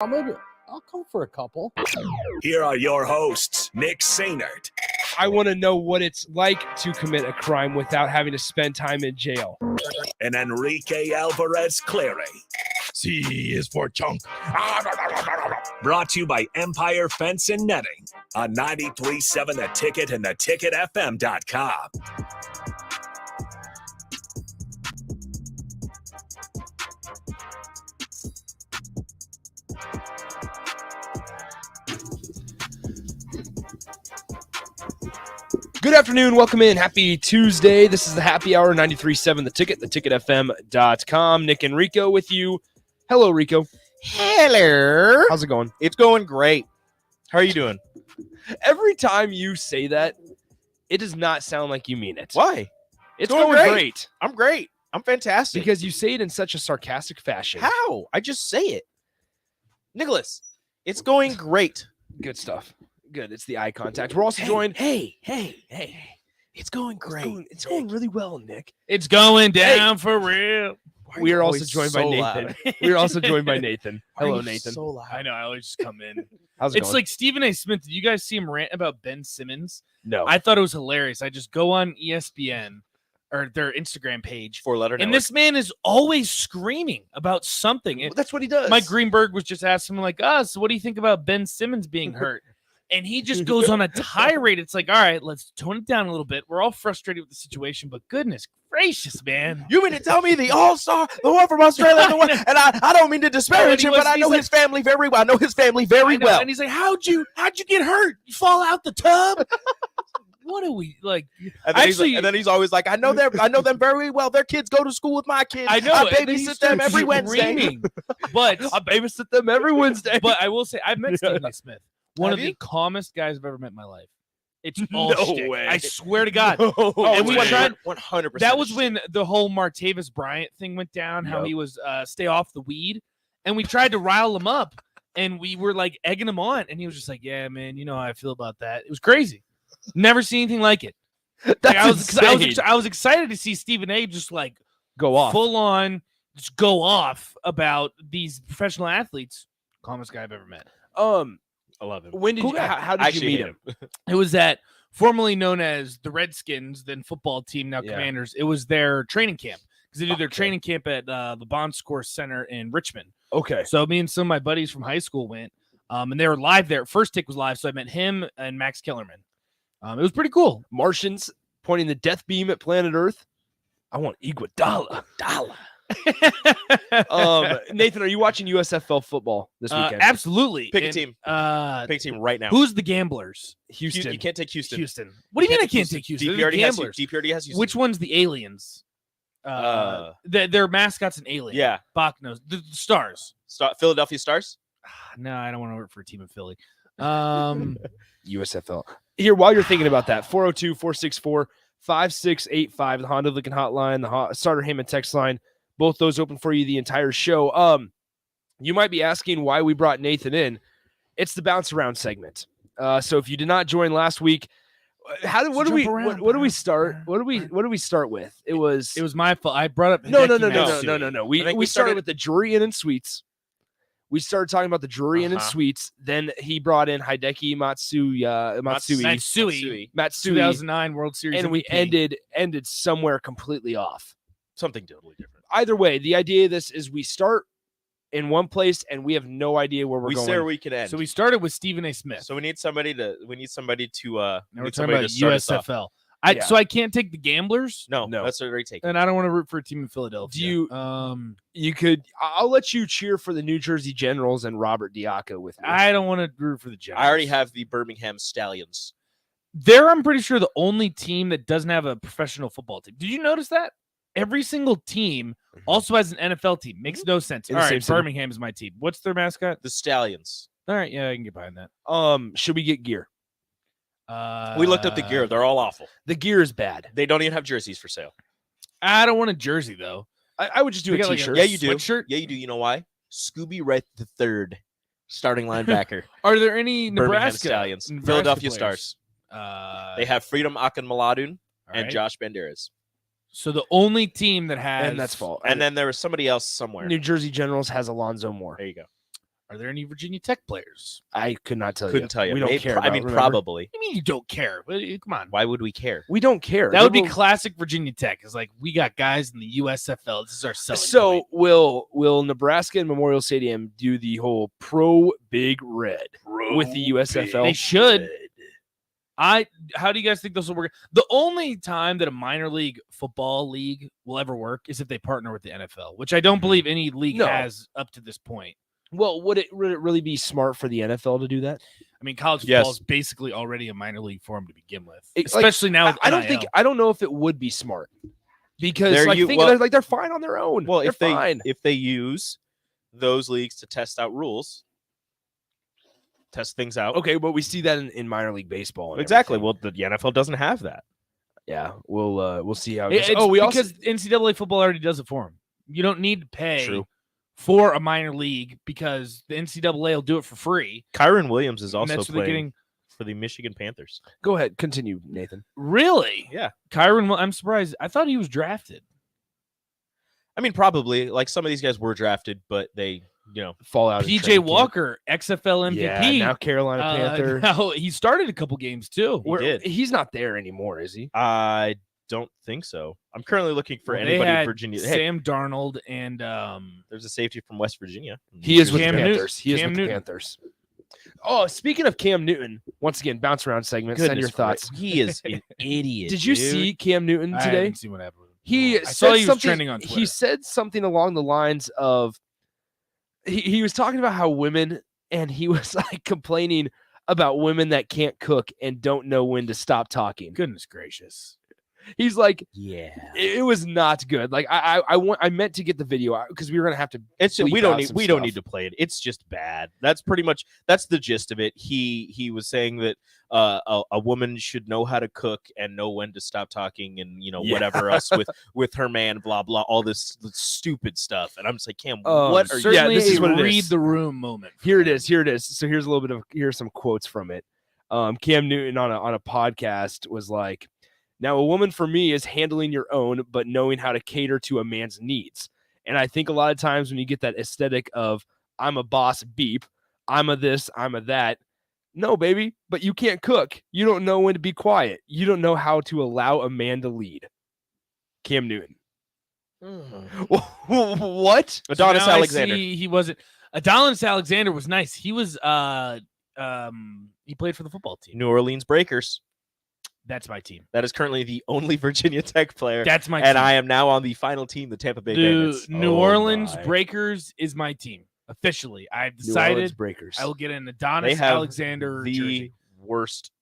I'll come for a couple. Here are your hosts, Nick Sainert. I want to know what it's like to commit a crime without having to spend time in jail. And Enrique Alvarez Clary. C is for chunk. Brought to you by Empire Fence and Netting on 93.7 The Ticket and theticketfm.com. Good afternoon. Welcome in. Happy Tuesday. This is the Happy Hour, 93.7 The Ticket, theticketfm.com. Nick and Rico with you. Hello, Rico. Hello. How's it going? It's going great. How are you doing? Every time you say that, it does not sound like you mean it. Why? It's going going great. great. I'm great. I'm fantastic. Because you say it in such a sarcastic fashion. How? I just say it. Nicholas, it's going great. Good stuff. Good. It's the eye contact. We're also joined. Hey. It's going great. It's going really well, Nick. It's going down for real. We are also joined by Nathan. We are also joined by Nathan. Hello, Nathan. So loud. I know. I always just come in. How's it It's going? like Stephen A. Smith. Did you guys see him rant about Ben Simmons? No. I thought it was hilarious. I just go on ESPN or their Instagram page, Four-letter and network. this man is always screaming about something. And That's what he does. Mike Greenberg was just asking him, like, so what do you think about Ben Simmons being hurt? And he just goes on a tirade. It's like, all right, let's tone it down a little bit. We're all frustrated with the situation, but goodness gracious, man. You mean to tell me the all-star, the one from Australia, the one, and I don't mean to disparage him, but I know his family very well. I know his family very well. And he's like, how'd you get hurt? You fall out the tub? What are we like? And then, Actually, and then he's always like, I know them very well. Their kids go to school with my kids. I know. I and then he babysit them starts every Wednesday. screaming. But I babysit them every Wednesday. But I will say, I've met Stephen A. Smith, one Have of you? the calmest guys I've ever met in my life. It's all No shtick. way. I swear to God. And we we tried- 100%. That was when the whole Martavis Bryant thing went down, how Yep. he was stay off the weed. And we tried to rile him up, and we were like egging him on. And he was just like, yeah, man, you know how I feel about that. It was crazy. Never seen anything like it. That's Like, I was excited to see Stephen A. just like go off. full on just go off about these professional athletes. Calmest guy I've ever met. I love him. When did Cool you? guy. How I did you actually meet hate him? It was at formerly known as the Redskins, then football team, now Yeah. Commanders. It was their training camp because they do their Okay. training camp at the Bond Score Center in Richmond. Okay. So me and some of my buddies from high school went, and they were live there. First take was live, so I met him and Max Kellerman. It was pretty cool. Martians pointing the death beam at planet Earth. I want Iguodala. Nathan, are you watching USFL football this weekend? Absolutely. Pick a And, team. Pick a team right now. Who's the gamblers? Houston. You can't take Houston. Houston. What do you mean I can't take Houston? They're the DP gamblers. already has Houston. Which one's the aliens? Their mascot's an alien. Yeah. Bach knows. The Stars. Philadelphia Stars? No, I don't want to work for a team in Philly. USFL. Here, while you're thinking about that, 402-464-5685, the Honda Lincoln Hotline, the Starter Heyman text line, both those open for you the entire show. You might be asking why we brought Nathan in. It's the bounce around segment. So if you did not join last week, what do we start with? It was my fault. I brought up no. Hideki We started with the Drury Inn and Suites. We started talking about the Drury Inn and Suites. Then he brought in Hideki Matsui, 2009 World Series, and we MVP. ended somewhere completely off. Something totally different. Either way, the idea of this is we start in one place and we have no idea where we're We going. say where we can end. So we started with Stephen A. Smith. So we need somebody to. Now we're need talking somebody about to start us off. USFL. Yeah. So I can't take the gamblers, No, No. that's already taken. and I don't want to root for a team in Philadelphia. Do you- You could. I'll let you cheer for the New Jersey Generals and Robert Diaco with me. I don't want to root for the Giants. I already have the Birmingham Stallions. They're, I'm pretty sure, the only team that doesn't have a professional football team. Did you notice that? Every single team also has an NFL team. Makes no sense. In All the same right, city. Birmingham is my team. What's their mascot? The Stallions. All right, yeah, I can get behind that. Should we get gear? We looked up the gear. They're all awful. The gear is bad. They don't even have jerseys for sale. I don't want a jersey though. I would just do We a got like a- t-shirt. Yeah, you do. Sweatshirt? Yeah, you do. You know why? Scooby Wright the third, starting linebacker. Are there any Birmingham Nebraska Stallions. Nebraska Philadelphia players? Stars. They have Freedom Akinmaladun all and right. Josh Banderas. So the only team that has And that's fault. And then there was somebody else somewhere. New Jersey Generals has Alonzo Moore. There you go. Are there any Virginia Tech players? I could not tell Couldn't you. tell you. We don't Maybe- care. I mean, remember? probably. I mean, you don't care. But come on. Why would we care? We don't care. That would be Liberal- classic Virginia Tech. It's like, we got guys in the USFL. This is our selling So point. will Nebraska and Memorial Stadium do the whole pro Big Red with the USFL? They should. How do you guys think this will work? The only time that a minor league football league will ever work is if they partner with the NFL, which I don't believe any league No. has up to this point. Well, would it really be smart for the NFL to do that? I mean, college Yes. football is basically already a minor league form to begin with, It's like- especially now. With I don't know if it would be smart because They're like you- think well- they're fine on their own. Well, they're if they fine. if they use those leagues to test out rules, test things out. Okay, but we see that in minor league baseball. and Exactly. everything. Well, the NFL doesn't have that. Yeah, we'll see how. It It's goes. We also because NCAA football already does it for them. You don't need to pay True. for a minor league because the NCAA will do it for free. Kyron Williams is And also that's what they're playing getting. for the Michigan Panthers. go ahead, continue, Nathan. Really? Yeah. Kyron, I'm surprised. I thought he was drafted. I mean, probably like some of these guys were drafted, but they, Fallout. in PJ training camp. Walker, XFL MVP. Yeah, now Carolina Panther. Now he started a couple games too. He did. He's not there anymore, is he? I don't think so. I'm currently looking for Well, they anybody in had Virginia. Hey, Sam Darnold and there's a safety from West Virginia. He is with Cam the Newton. Panthers. He is Cam with the Newton. Panthers. Oh, speaking of Cam Newton, once again, bounce around segment. Send your Goodness thoughts. gracious. He is an idiot. Did you dude. see Cam Newton I today? haven't seen what happened with him. He I said saw he was something. trending on Twitter. He said something along the lines of he was talking about how women, and he was like complaining about women that can't cook and don't know when to stop talking. Goodness gracious. He's like, Yeah. it was not good. Like I meant to get the video because we were gonna have to. It's bleep we don't out need some we don't stuff. need to play it. It's just bad. That's the gist of it. He was saying that a woman should know how to cook and know when to stop talking and Yeah. whatever else with her man, blah blah, all this stupid stuff. And I'm just like, Cam, Oh, what are you? Certainly this is a what it read is. the room moment. Here it is. So here's a little bit of here's some quotes from it. Cam Newton on a podcast was like, "Now a woman for me is handling your own, but knowing how to cater to a man's needs." And I think a lot of times when you get that aesthetic of I'm a boss beep, I'm a this, I'm a that. No, baby, but you can't cook. You don't know when to be quiet. You don't know how to allow a man to lead. Cam Newton. What? Adonis So now I Alexander. see he wasn't. Adonis Alexander was nice. He was he played for the football team. New Orleans Breakers. That's my team. That is currently the only Virginia Tech player. That's my and team. I am now on the final team, the Tampa Bay The Bandits. New Oh Orleans my. Breakers is my team. Officially, I've New Orleans decided Breakers. I will get an They Adonis have Alexander the jersey. worst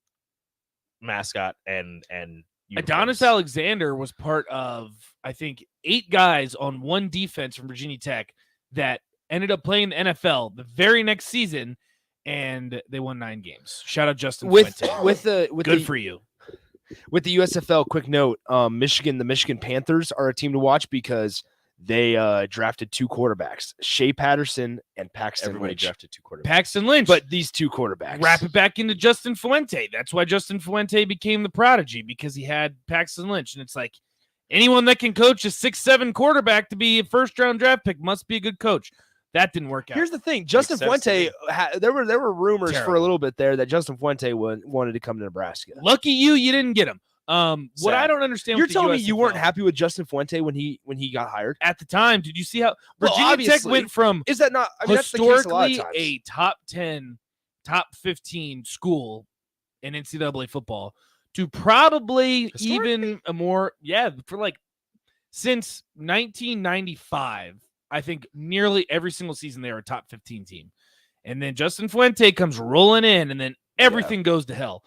mascot and Adonis uniforms. Alexander was part of, I think, 8 guys on one defense from Virginia Tech that ended up playing the NFL the very next season, and they won 9 games. Shout out Justin with Fuente. the Good for you. with the USFL. Quick note: the Michigan Panthers are a team to watch because they drafted 2 quarterbacks, Shea Patterson and Paxton Everybody Lynch. drafted 2 quarterbacks. Paxton Lynch. But these 2 quarterbacks, wrap it back into Justin Fuente. That's why Justin Fuente became the prodigy, because he had Paxton Lynch. And it's like, anyone that can coach a 6'7" quarterback to be a first-round draft pick must be a good coach. That didn't work out. Here's the thing: Justin sense to Fuente. There were rumors for a Terrible. little bit there that Justin Fuente wanted to come to Nebraska. Lucky you didn't get him. What I Sad. don't understand. You're with the telling me you weren't USFL, happy with Justin Fuente when he got hired? at the time? Did you see how Well, Virginia Tech obviously. went from Is that not? I mean, that's the case a lot of historically times. a top 10, top 15 school in NCAA football to probably even a more, for like since 1995, I think nearly every single season they were a top 15 team. And then Justin Fuente comes rolling in, and then everything goes to hell.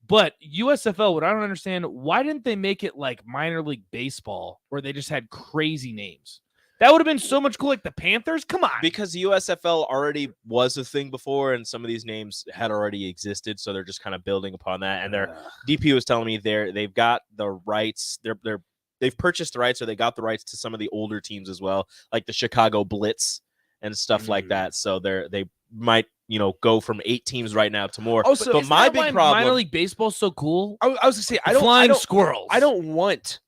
But USFL, what I don't understand, why didn't they make it like minor league baseball where they just had crazy names? That would have been so much cool. Like the Panthers. Come on. Because the USFL already was a thing before, and some of these names had already existed, so they're just kind of building upon that. And their DP was telling me they've got the rights. They've purchased the rights, or they got the rights to some of the older teams as well, like the Chicago Blitz and stuff like that. So they might go from 8 teams right now to more. Also, but Is my that big why problem. minor league baseball's so cool. I was gonna say I Flying don't squirrels. I don't want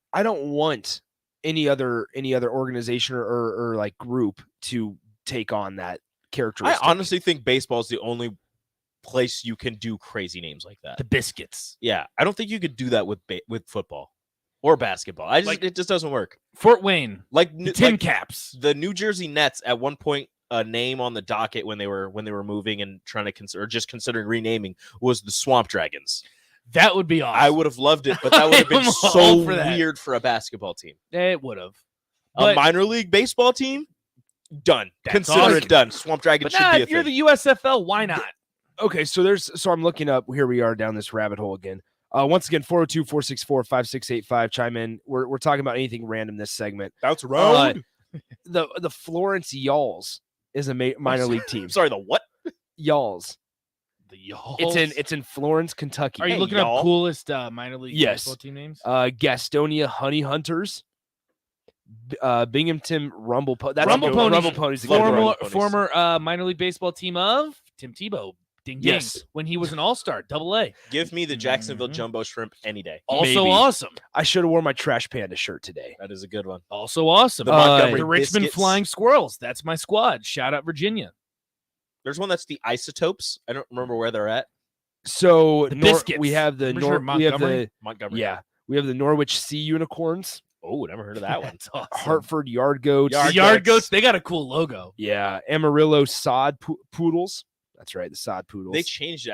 any other organization or like group to take on that I characteristic. honestly think baseball is the only place you can do crazy names like that. The Biscuits. Yeah, I don't think you could do that with football or basketball. It just doesn't work. Fort Wayne. Like The Tin like Caps. the New Jersey Nets at one point, a name on the docket when they were moving and trying to consider, or just considering renaming, was the Swamp Dragons. That would be awesome. I would have loved it, but that would have been I'm all so for that. weird for a basketball team. It would have. A But- minor league baseball team, done. That's Consider awesome. it done. Swamp Dragons But should nah, be a if you're thing. the USFL, why not? Okay, so I'm looking up. Here we are down this rabbit hole again. Once again, 402-464-5685. Chime in. We're talking about anything random this segment. Bounce The Florence Yalls is a minor league team. Sorry, the what? Yalls. The Y'all. It's in Florence, Kentucky. Are you Hey, looking y'all. up coolest minor league Yes. baseball team names? Gastonia Honey Hunters. Binghamton Rumble Ponies. Rumble Ponies. Rumble Ponies. Love the Former Rumble Ponies. former minor league baseball team of Tim Tebow. Ding ding. Yes. When he was an all-star, AA. Give me the Jacksonville Mhm. Jumbo Shrimp any day. Also Maybe. awesome. I should have worn my Trash Panda shirt today. That is a good one. Also awesome. The Montgomery the Richmond Biscuits. Flying Squirrels. That's my squad. Shout out Virginia. There's one that's the Isotopes. I don't remember where they're at. So The we Biscuits. have the Pretty sure we have Montgomery? Montgomery. we have the Norwich Sea Unicorns, Oh, never heard of that one. That's awesome. Hartford Yard Goats, The Yard Goats, they got a cool logo. yeah, Amarillo Sod Poodles. That's right, the Sod Poodles. They changed it.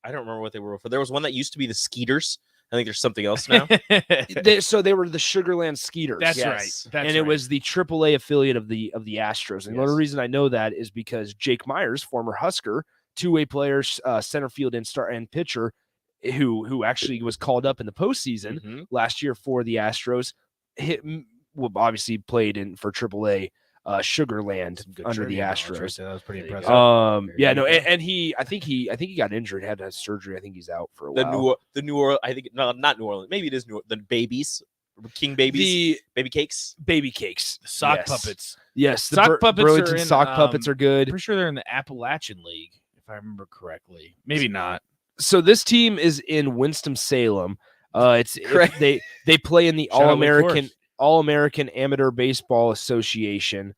I don't remember what they were before. There was one that used to be the Skeeters. I think there's something else now. They were the Sugarland Skeeters. That's Yes. right. That's and it right. was the AAA affiliate of the Astros. And the Yes. only reason I know that is because Jake Myers, former Husker, two-way player, center field and pitcher, who actually was called up in the postseason Mhm. last year for the Astros, obviously played for AAA Sugarland Good under the trivia knowledge right Astros. there. That was pretty There you impressive. go. Yeah, There no, you go. and I think he got injured, had to have surgery. I think he's out for a The while. New Orleans. I think no, not New Orleans. Maybe it is the babies, King babies, The baby cakes. baby cakes, The sock yes. puppets. Yes, the Sock puppets Burlington are in, sock puppets are good. Pretty sure they're in the Appalachian League, if I remember correctly. Maybe not. So this team is in Winston-Salem. Correct. They play in the Shout out Wake Forest. All American Amateur Baseball Association,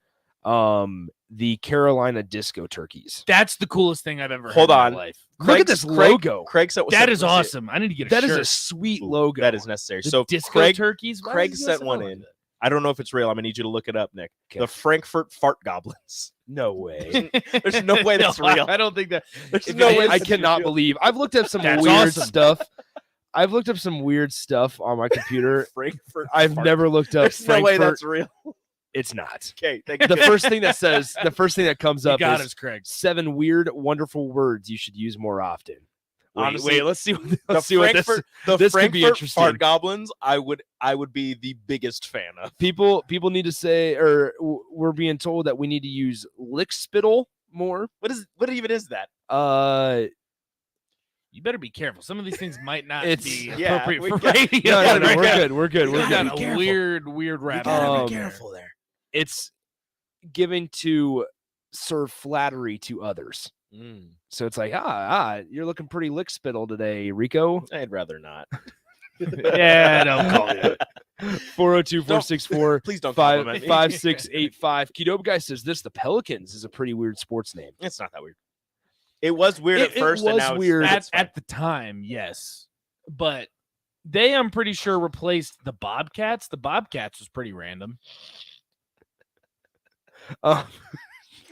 the Carolina Disco Turkeys. That's the coolest thing I've ever Hold heard in on. my life. Look at this logo. Craig said That is awesome. I need to get a That is shirt. a sweet Ooh, logo. That is necessary. The So disco Craig, turkeys. Why Craig does sent USFL one like in. that? I don't know if it's real. I'm gonna need you to look it up, Nick. Okay. The Frankfurt Fart Goblins. No way. There's no way that's No, real. I don't think that. There's If no it way. is, I that's cannot real. believe. I've looked up some That's weird awesome. stuff. I've looked up some weird stuff on my computer. Frankfurt. I've Fart. never looked up There's no way Frankfurt. that's real. It's not. Okay, thank you. The first thing that comes You up got is us, Craig. 7 weird, wonderful words you should use more often. Honestly, let's see. the Let's see what this. Frankfurt could be Fart interesting. Goblins. I would be the biggest fan of. People need to say, or we're being told that we need to use lick spittle more. What even is that? You better be careful. Some of these things might not It's- be yeah, appropriate we for got- radio. No, gotta be we're careful. good. We're good. We're We're down good. a weird rabbit gotta be hole. careful there. It's given to serve flattery to others. So it's like, you're looking pretty lick spittle today, Rico. I'd rather not. Yeah, don't call me that. 402-464 Please don't compliment me. 5685. Kidoba guy says this: the Pelicans is a pretty weird sports name. It's not that weird. It was weird at It first, was and now weird. It's At the time, yes, but they, I'm pretty sure, replaced the Bobcats. The Bobcats was pretty random.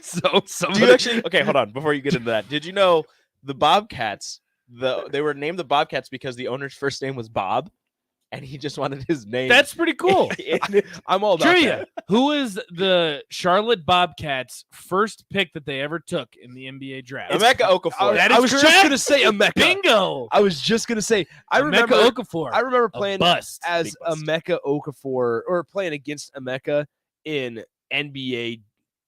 So Do somebody you actually? Okay, hold on. Before you get into that, did you know the Bobcats? They were named the Bobcats because the owner's first name was Bob, and he just wanted his name. That's pretty cool. I'm all about Trivia: that. Who is the Charlotte Bobcats' first pick that they ever took in the NBA draft? Emeka Okafor. That I is was just correct. gonna say Emeka. Bingo. I was just gonna say I remember Emeka Okafor. I remember A playing bust. as Big bust. Emeka Okafor or playing against Emeka in NBA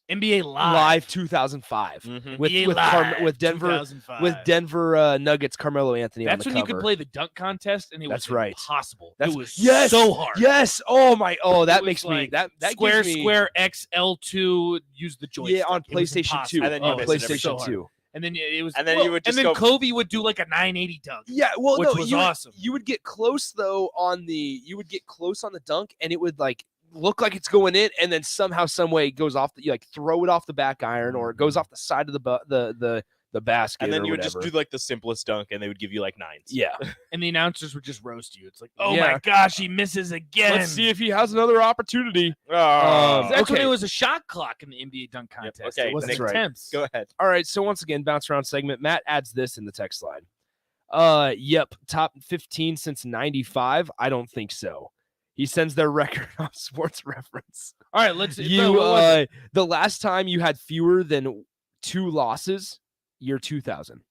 NBA Live 2005 Mhm. with NBA with Denver 2005. with Denver Nuggets Carmelo Anthony That's on the when you cover. could play the dunk contest, and it That's was right. impossible. That's- it was yes, so hard. Yes. Oh my. Oh, that It makes was me like that square gives me, square XL2. Use the joystick. Yeah, on It was PlayStation 2. impossible. And then you on miss it every so PlayStation hard. 2. And then it was, And then you would and just then go- Kobe would do like a 980 dunk. Yeah, well, Which no, was you would- awesome. You would get close though on the. You would get close on the dunk, and it would like look like it's going in, and then somehow, some way, it goes off. You like throw it off the back iron, or it goes off the side of the basket, And then or you would whatever. just do like the simplest dunk, and they would give you like 9s. Yeah. And the announcers would just roast you. It's like, oh Yeah. my gosh, he misses again. Let's see if he has another opportunity. Oh. That's when Okay. it was a shot clock in the NBA dunk Yep, contest. okay, It wasn't that's right. attempts. Go ahead. All right. So once again, bounce around segment. Matt adds this in the text line. Yep. Top 15 since 95. I don't think so. He sends their record off Sports Reference. All right, let's. You, what was it? the last time you had fewer than 2 losses, year 2000.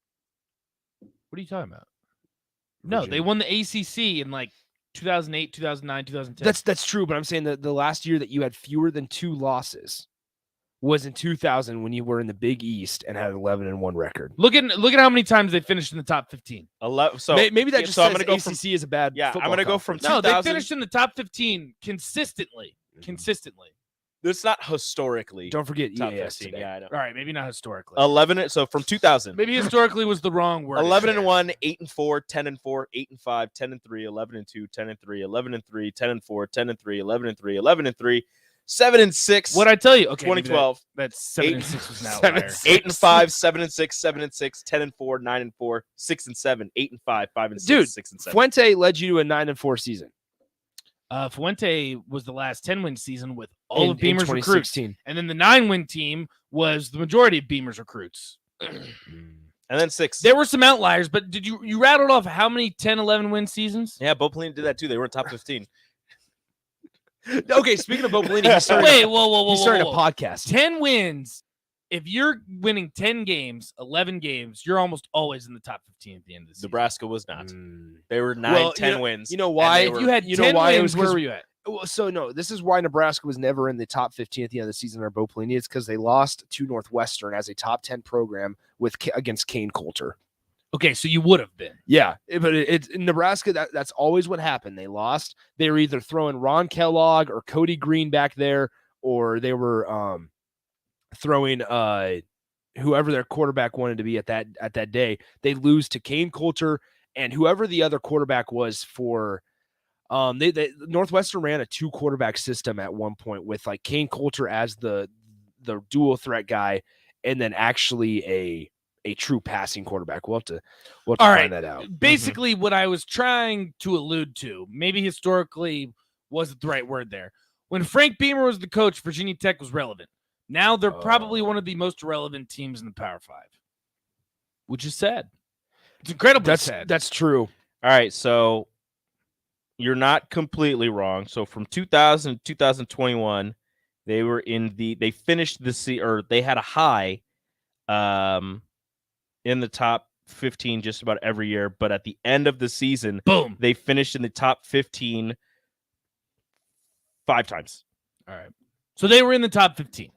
What are you talking about? No, they Virginia. won the ACC in like 2008, 2009, 2010. That's true, but I'm saying that the last year that you had fewer than 2 losses was in 2000 when you were in the Big East and had 11-1 record. Look at how many times they finished in the top 15. 11. So Maybe that yeah, just so says I'm gonna go ACC from is a bad. yeah. I'm football gonna go from conference. No, 2000. they finished in the top 15 consistently. Consistently. It's not historically Don't forget top EAS 15. today. Yeah, I know. All right, maybe not historically. 11. So from 2000. Maybe historically was the wrong word. 11-1, 8-4, 10-4, 8-5, 10-3, 11-2, 10-3, 11-3, 10-4, 10-3, 11-3, 11-3, 7-6. What I tell you? Okay, maybe 2012, That's 7 and Eight- 6 was an 7 and outlier. 6. 8-5, 7-6, 7-6, 10-4, 9-4, 6-7, 8-5, 5-6, Dude, 6-7. Fuente led you to a 9-4 season. Fuente was the last 10-win season with all in, of Beamer's in recruits. 2016. And then the 9-win team was the majority of Beamer's recruits. And then 6. There were some outliers, but did you rattled off how many 10, 11 win seasons? Yeah, Bo Pelini did that too. They were in top 15. Okay, speaking of Bo Pelini, he started, Wait, whoa, he started whoa. a podcast. 10 wins. If you're winning 10 games, 11 games, you're almost always in the top 15 at the end of the season. Nebraska was not. Mm. They were 9, Well, 10 you know- wins. You know and why? they If were- you had you 10 know why it wins, was where 'cause- were you at? Well, so no, this is why Nebraska was never in the top 15 at the end of the season under Bo Pelini. It's because they lost to Northwestern as a top 10 program against Kane Coulter. Okay, so you would have been. Yeah, but it's in Nebraska. That's always what happened. They lost. They were either throwing Ron Kellogg or Cody Green back there, or they were throwing whoever their quarterback wanted to be at that day. They lose to Kane Coulter and whoever the other quarterback was for. They Northwestern ran a 2 quarterback system at one point with like Kane Coulter as the dual threat guy, and then actually a true passing quarterback. We'll have to All find right. that out. Basically, what I was trying to allude to, maybe historically wasn't the right word there. When Frank Beamer was the coach, Virginia Tech was relevant. Now they're probably one of the most relevant teams in the Power 5, which is sad. It's incredibly sad. That's true. All right, so you're not completely wrong. So from 2000 to 2021, they were they finished or they had a high in the top 15 just about every year, but at the end of the season, Boom. they finished in the top 15 5 times. All right. So they were in the top 15.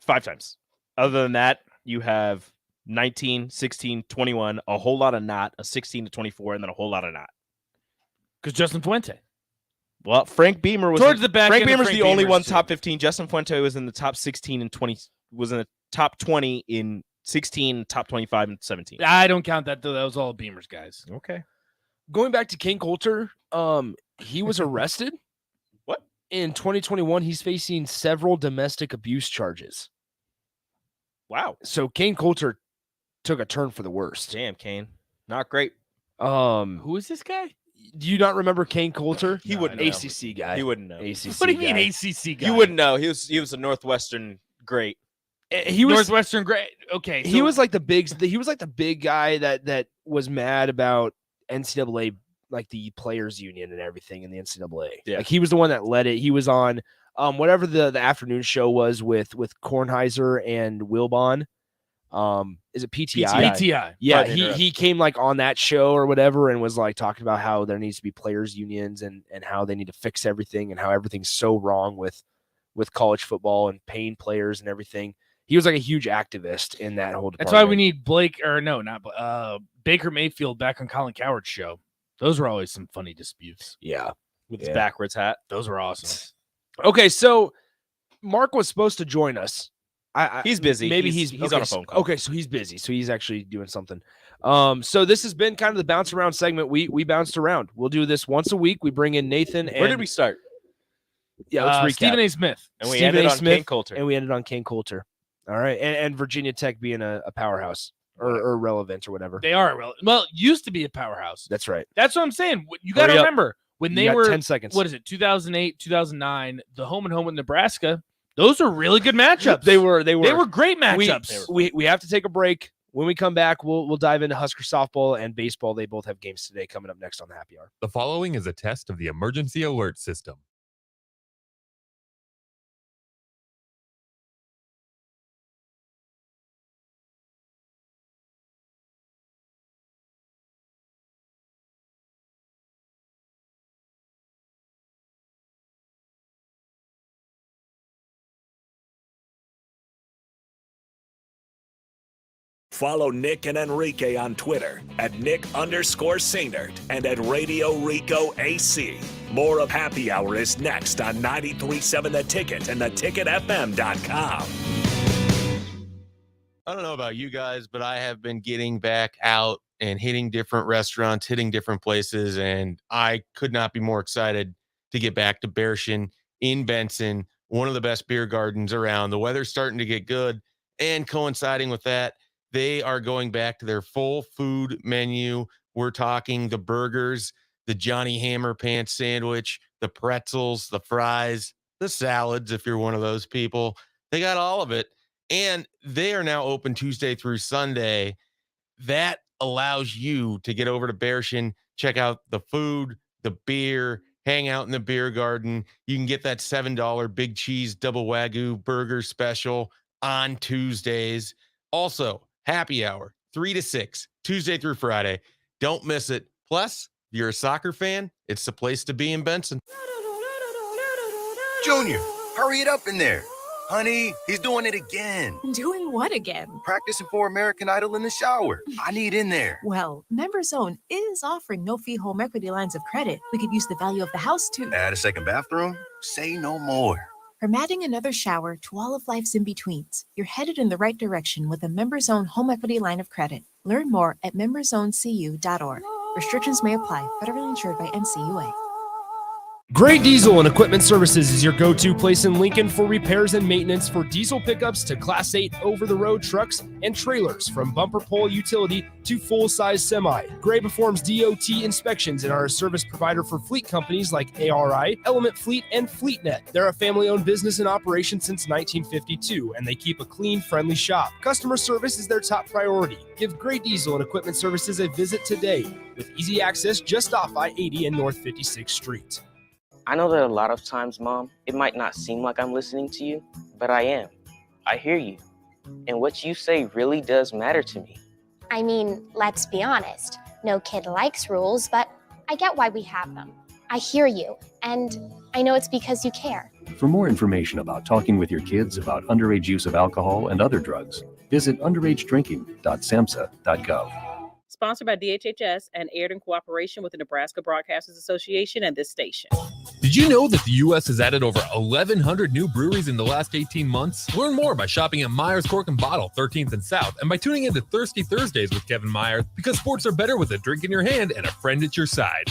5 times. Other than that, you have 19, 16, 21, a whole lot of not, a 16 to 24, and then a whole lot of not. Because Justin Fuente. Well, Frank Beamer was Towards the back Frank end of Beamer's Frank the only Beamer's one too. top 15. Justin Fuente was in the top 16 and 20, was in the top 20 in 16, top 25 and 17. I don't count that, though. That was all Beamer's guys. Okay. Going back to Kane Coulter, he was arrested. What? In 2021, he's facing several domestic abuse charges. Wow. So Kane Coulter took a turn for the worst. Damn, Kane. Not great. Who is this guy? Do you not remember Kane Coulter? He No, wouldn't I know. don't. ACC guy. He wouldn't know. ACC What do you mean guy. ACC guy? You wouldn't know. He was a Northwestern great. He was Northwestern great. Okay. he so- was like the big guy that was mad about NCAA, like the players union and everything in the NCAA. Yeah. Like he was the one that led it. He was on whatever the afternoon show was with Kornheiser and Wilbon. Is it PTI? PTI. Yeah, Pardon the he came like on that show or whatever and was like talking about how there needs to be players unions and how they need to fix everything and how everything's so wrong with college football and paying players and everything. He was like a huge activist in that whole department. That's why we need Baker Mayfield back on Colin Coward's show. Those were always some funny disputes. Yeah. With his Yeah. backwards hat. Those were awesome. Okay, so Mark was supposed to join us. He's busy. Maybe He's okay, on a phone call. Okay, so he's busy. So he's actually doing something. So this has been kind of the bounce around segment. We bounced around. We'll do this once a week. We bring in Nathan. And Where did we start? Yeah, let's recap. Stephen A. Smith. And we Stephen ended A. on Smith, Kane Coulter. And we ended on Kane Coulter. All right. And Virginia Tech being a powerhouse or relevant or whatever. They are relevant. Well, used to be a powerhouse. That's right. That's what I'm saying. You got to Hurry up. remember when You they got were 10 seconds. What is it? 2008, 2009. The home and home with Nebraska. Those are really good matchups. They were great matchups. We have to take a break. When we come back, we'll dive into Husker softball and baseball. They both have games today coming up next on the Happy Hour. The following is a test of the emergency alert system. Follow Nick and Enrique on Twitter at Nick_Sainert and at Radio Rico AC. More of Happy Hour is next on 93.7 The Ticket and theticketfm.com. I don't know about you guys, but I have been getting back out and hitting different restaurants, hitting different places, and I could not be more excited to get back to Bearshin in Benson, one of the best beer gardens around. The weather's starting to get good, and coinciding with that, they are going back to their full food menu. We're talking the burgers, the Johnny Hammer Pants sandwich, the pretzels, the fries, the salads, if you're one of those people. They got all of it. And they are now open Tuesday through Sunday. That allows you to get over to Bearshin, check out the food, the beer, hang out in the beer garden. You can get that $7 Big Cheese Double Wagyu burger special on Tuesdays. Also, Happy Hour, 3 to 6, Tuesday through Friday. Don't miss it. Plus, if you're a soccer fan, it's the place to be in Benson. Junior, hurry it up in there. Honey, he's doing it again. Doing what again? Practicing for American Idol in the shower. I need in there. Well, MemberZone is offering no-fee home equity lines of credit. We could use the value of the house to Add a second bathroom? Say no more. From adding another shower to all of life's in-betweens, you're headed in the right direction with a MemberZone home equity line of credit. Learn more at memberzonecu.org. Restrictions may apply. Federally insured by NCUA. Great Diesel and Equipment Services is your go-to place in Lincoln for repairs and maintenance for diesel pickups to Class 8 over-the-road trucks and trailers, from bumper pole utility to full-size semi. Gray performs DOT inspections and are a service provider for fleet companies like ARI, Element Fleet, and FleetNet. They're a family-owned business in operation since 1952, and they keep a clean, friendly shop. Customer service is their top priority. Give Great Diesel and Equipment Services a visit today with easy access just off I-80 and North 56th Street. I know that a lot of times, Mom, it might not seem like I'm listening to you, but I am. I hear you. And what you say really does matter to me. I mean, let's be honest. No kid likes rules, but I get why we have them. I hear you, and I know it's because you care. For more information about talking with your kids about underage use of alcohol and other drugs, visit underagedrinking.samhsa.gov. Sponsored by DHHS and aired in cooperation with the Nebraska Broadcasters Association and this station. Did you know that the U.S. has added over 1,100 new breweries in the last 18 months? Learn more by shopping at Myers Cork and Bottle, 13th and South, and by tuning into Thirsty Thursdays with Kevin Myers, because sports are better with a drink in your hand and a friend at your side.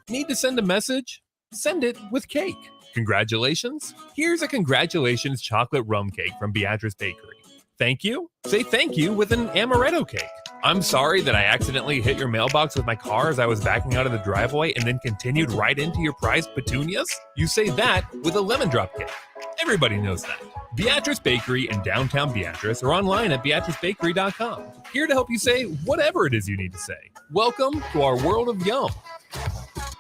Need to send a message? Send it with cake. Congratulations? Here's a congratulations chocolate rum cake from Beatrice Bakery. Thank you? Say thank you with an amaretto cake. I'm sorry that I accidentally hit your mailbox with my car as I was backing out of the driveway and then continued right into your prized petunias. You say that with a lemon drop cake. Everybody knows that. Beatrice Bakery in downtown Beatrice or online at beatricebakery.com. Here to help you say whatever it is you need to say. Welcome to our world of yum.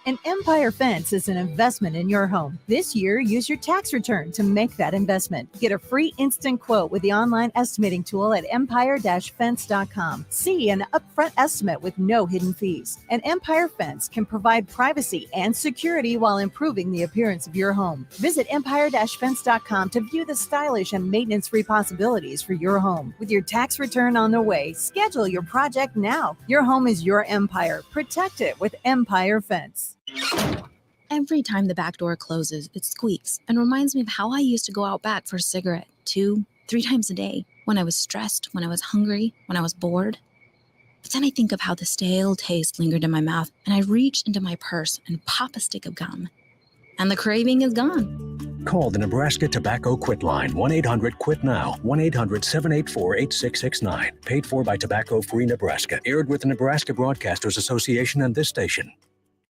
An Empire Fence is an investment in your home. This year, use your tax return to make that investment. Get a free instant quote with the online estimating tool at empire-fence.com. See an upfront estimate with no hidden fees. An Empire Fence can provide privacy and security while improving the appearance of your home. Visit empire-fence.com to view the stylish and maintenance-free possibilities for your home. With your tax return on the way, schedule your project now. Your home is your empire. Protect it with Empire Fence. Every time the back door closes, it squeaks and reminds me of how I used to go out back for a cigarette 2-3 times a day when I was stressed, when I was hungry, when I was bored. But then I think of how the stale taste lingered in my mouth, and I reach into my purse and pop a stick of gum. and the craving is gone. Call the Nebraska Tobacco Quit Line, 1-800-QUIT-NOW, 1-800-784-8669. Paid for by Tobacco Free Nebraska. Aired with the Nebraska Broadcasters Association and this station.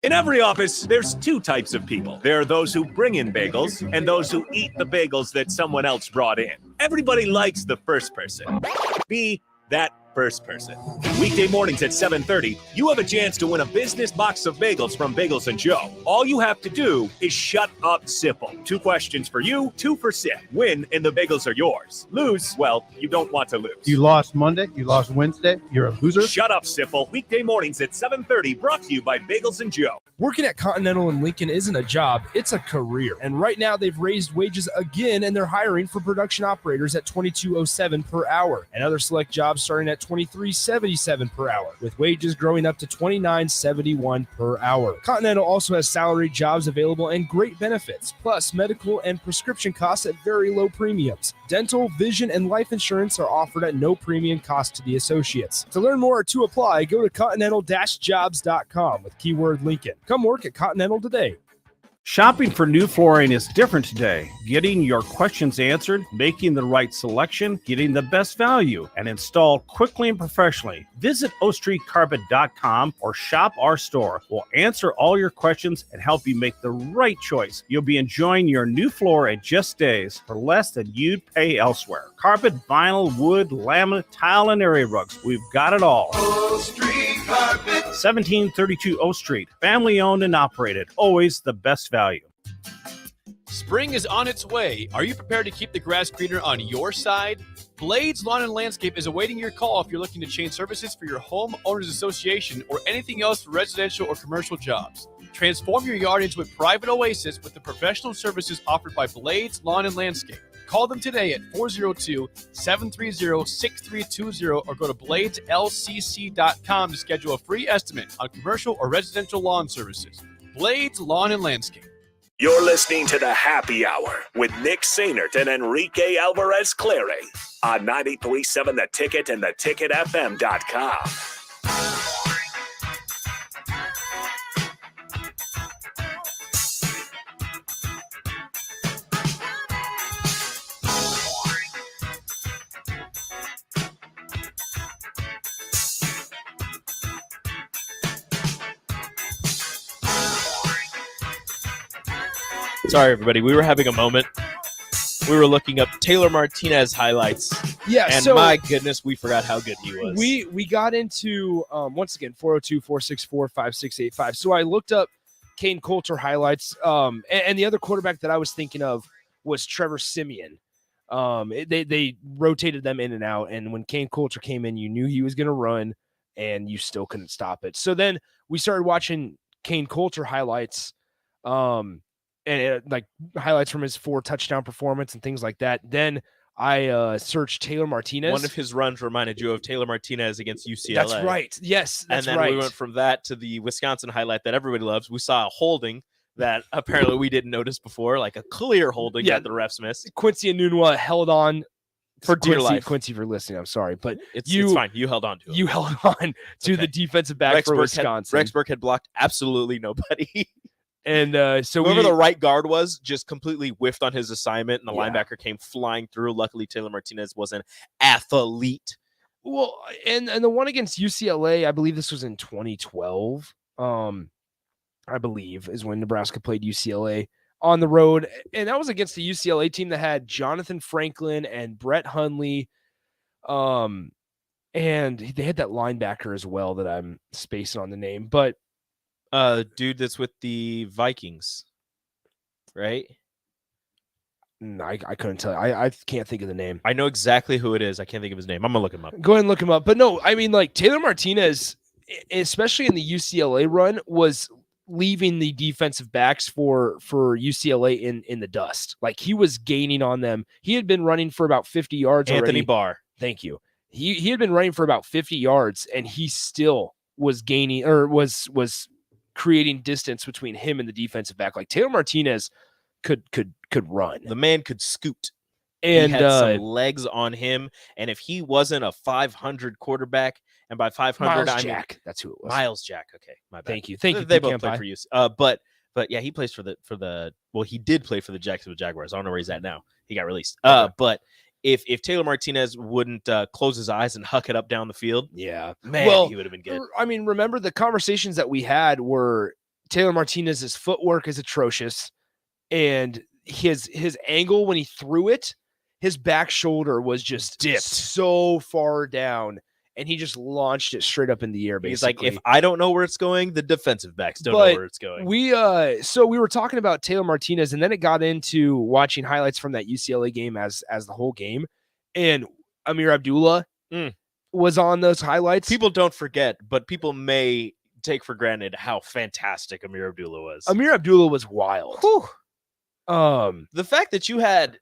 In every office, there's two types of people. There are those who bring in bagels and those who eat the bagels that someone else brought in. Everybody likes the first person. Be that first person. Weekday mornings at 7:30, you have a chance to win a business box of bagels from Bagels & Joe. All you have to do is shut up Sipple. 2 questions for you, 2 for Sip. Win and the bagels are yours. Lose, well, you don't want to lose. You lost Monday, you lost Wednesday, you're a loser. Shut up Sipple. Weekday mornings at 7:30, brought to you by Bagels & Joe. Working at Continental in Lincoln isn't a job, it's a career. And right now they've raised wages again and they're hiring for production operators at $22.07 per hour and other select jobs starting at $23.77 per hour, with wages growing up to $29.71 per hour. Continental also has salaried jobs available and great benefits, plus medical and prescription costs at very low premiums. Dental, vision, and life insurance are offered at no premium cost to the associates. To learn more or to apply, go to continental-jobs.com with keyword Lincoln. Come work at Continental today. Shopping for new flooring is different today. Getting your questions answered, making the right selection, getting the best value, and installed quickly and professionally. Visit OakStreetCarpet.com or shop our store. We'll answer all your questions and help you make the right choice. You'll be enjoying your new floor in just days for less than you'd pay elsewhere. Carpet, vinyl, wood, laminate, tile, and area rugs. We've got it all. Oak Street Carpet. 1732 O Street. Family owned and operated. Always the best value. Spring is on its way. Are you prepared to keep the grass greener on your side? Blades Lawn and Landscape is awaiting your call if you're looking to change services for your homeowners association or anything else for residential or commercial jobs. Transform your yard into a private oasis with the professional services offered by Blades Lawn and Landscape. Call them today at 402-730-6320 or go to bladeslcc.com to schedule a free estimate on commercial or residential lawn services. Blades Lawn and Landscape. You're listening to the Happy Hour with Nick Sainert and Enrique Alvarez Clary on 93.7 The Ticket and theticketfm.com. Sorry, everybody. We were having a moment. We were looking up Taylor Martinez highlights. Yeah, and so my goodness, we forgot how good he was. We got into, once again, 402-464-5685. So I looked up Kane Coulter highlights, and the other quarterback that I was thinking of was Trevor Siemian. They rotated them in and out, and when Kane Coulter came in, you knew he was going to run, and you still couldn't stop it. So then we started watching Kane Coulter highlights, and like highlights from his 4 touchdown performance and things like that. Then I searched Taylor Martinez. One of his runs reminded you of Taylor Martinez against UCLA. That's right. Yes, that's and then we went from that to the Wisconsin highlight that everybody loves. We saw a holding that apparently we didn't notice before, like a clear holding that the refs missed. Quincy Enunwa held on for dear life. Quincy, for listening, I'm sorry, but it's fine. You held on to it. You held on to the defensive back for Wisconsin. Rex Burke had blocked absolutely nobody. And so whoever the right guard was just completely whiffed on his assignment, and the linebacker came flying through. Luckily, Taylor Martinez was an athlete. Well, and the one against UCLA, I believe this was in 2012. I believe is when Nebraska played UCLA on the road, and that was against the UCLA team that had Jonathan Franklin and Brett Hundley. And they had that linebacker as well that I'm spacing on the name, but. Dude that's with the Vikings, right? No, I couldn't tell you. I can't think of the name. I know exactly who it is. I can't think of his name. I'm going to look him up. Go ahead and look him up. But no, I mean, like Taylor Martinez, especially in the UCLA run, was leaving the defensive backs for UCLA in the dust. Like he was gaining on them. He had been running for about 50 yards Anthony already. Barr. Thank you. He had been running for about 50 yards, and he still was gaining or was creating distance between him and the defensive back. Like Taylor Martinez could run. The man could scoot. And he had some legs on him. And if he wasn't a 500 quarterback, and by 500 Miles I Jack, mean that's who it was. Miles Jack. Okay, my bad. Thank you. They both played for you. But But yeah, he plays for the well, he did play for the Jacksonville Jaguars. I don't know where he's at now. He got released. But if Taylor Martinez wouldn't close his eyes and huck it up down the field, yeah, man, he would have been good. I mean, remember the conversations that we had were Taylor Martinez's footwork is atrocious, and his angle when he threw it, his back shoulder was just dipped so far down, and he just launched it straight up in the air. Basically, He's like, if I don't know where it's going, the defensive backs don't know where it's going. So we were talking about Taylor Martinez, and then it got into watching highlights from that UCLA game as the whole game, and Amir Abdullah was on those highlights. People don't forget, but people may take for granted how fantastic Amir Abdullah was. Amir Abdullah was wild. The fact that you had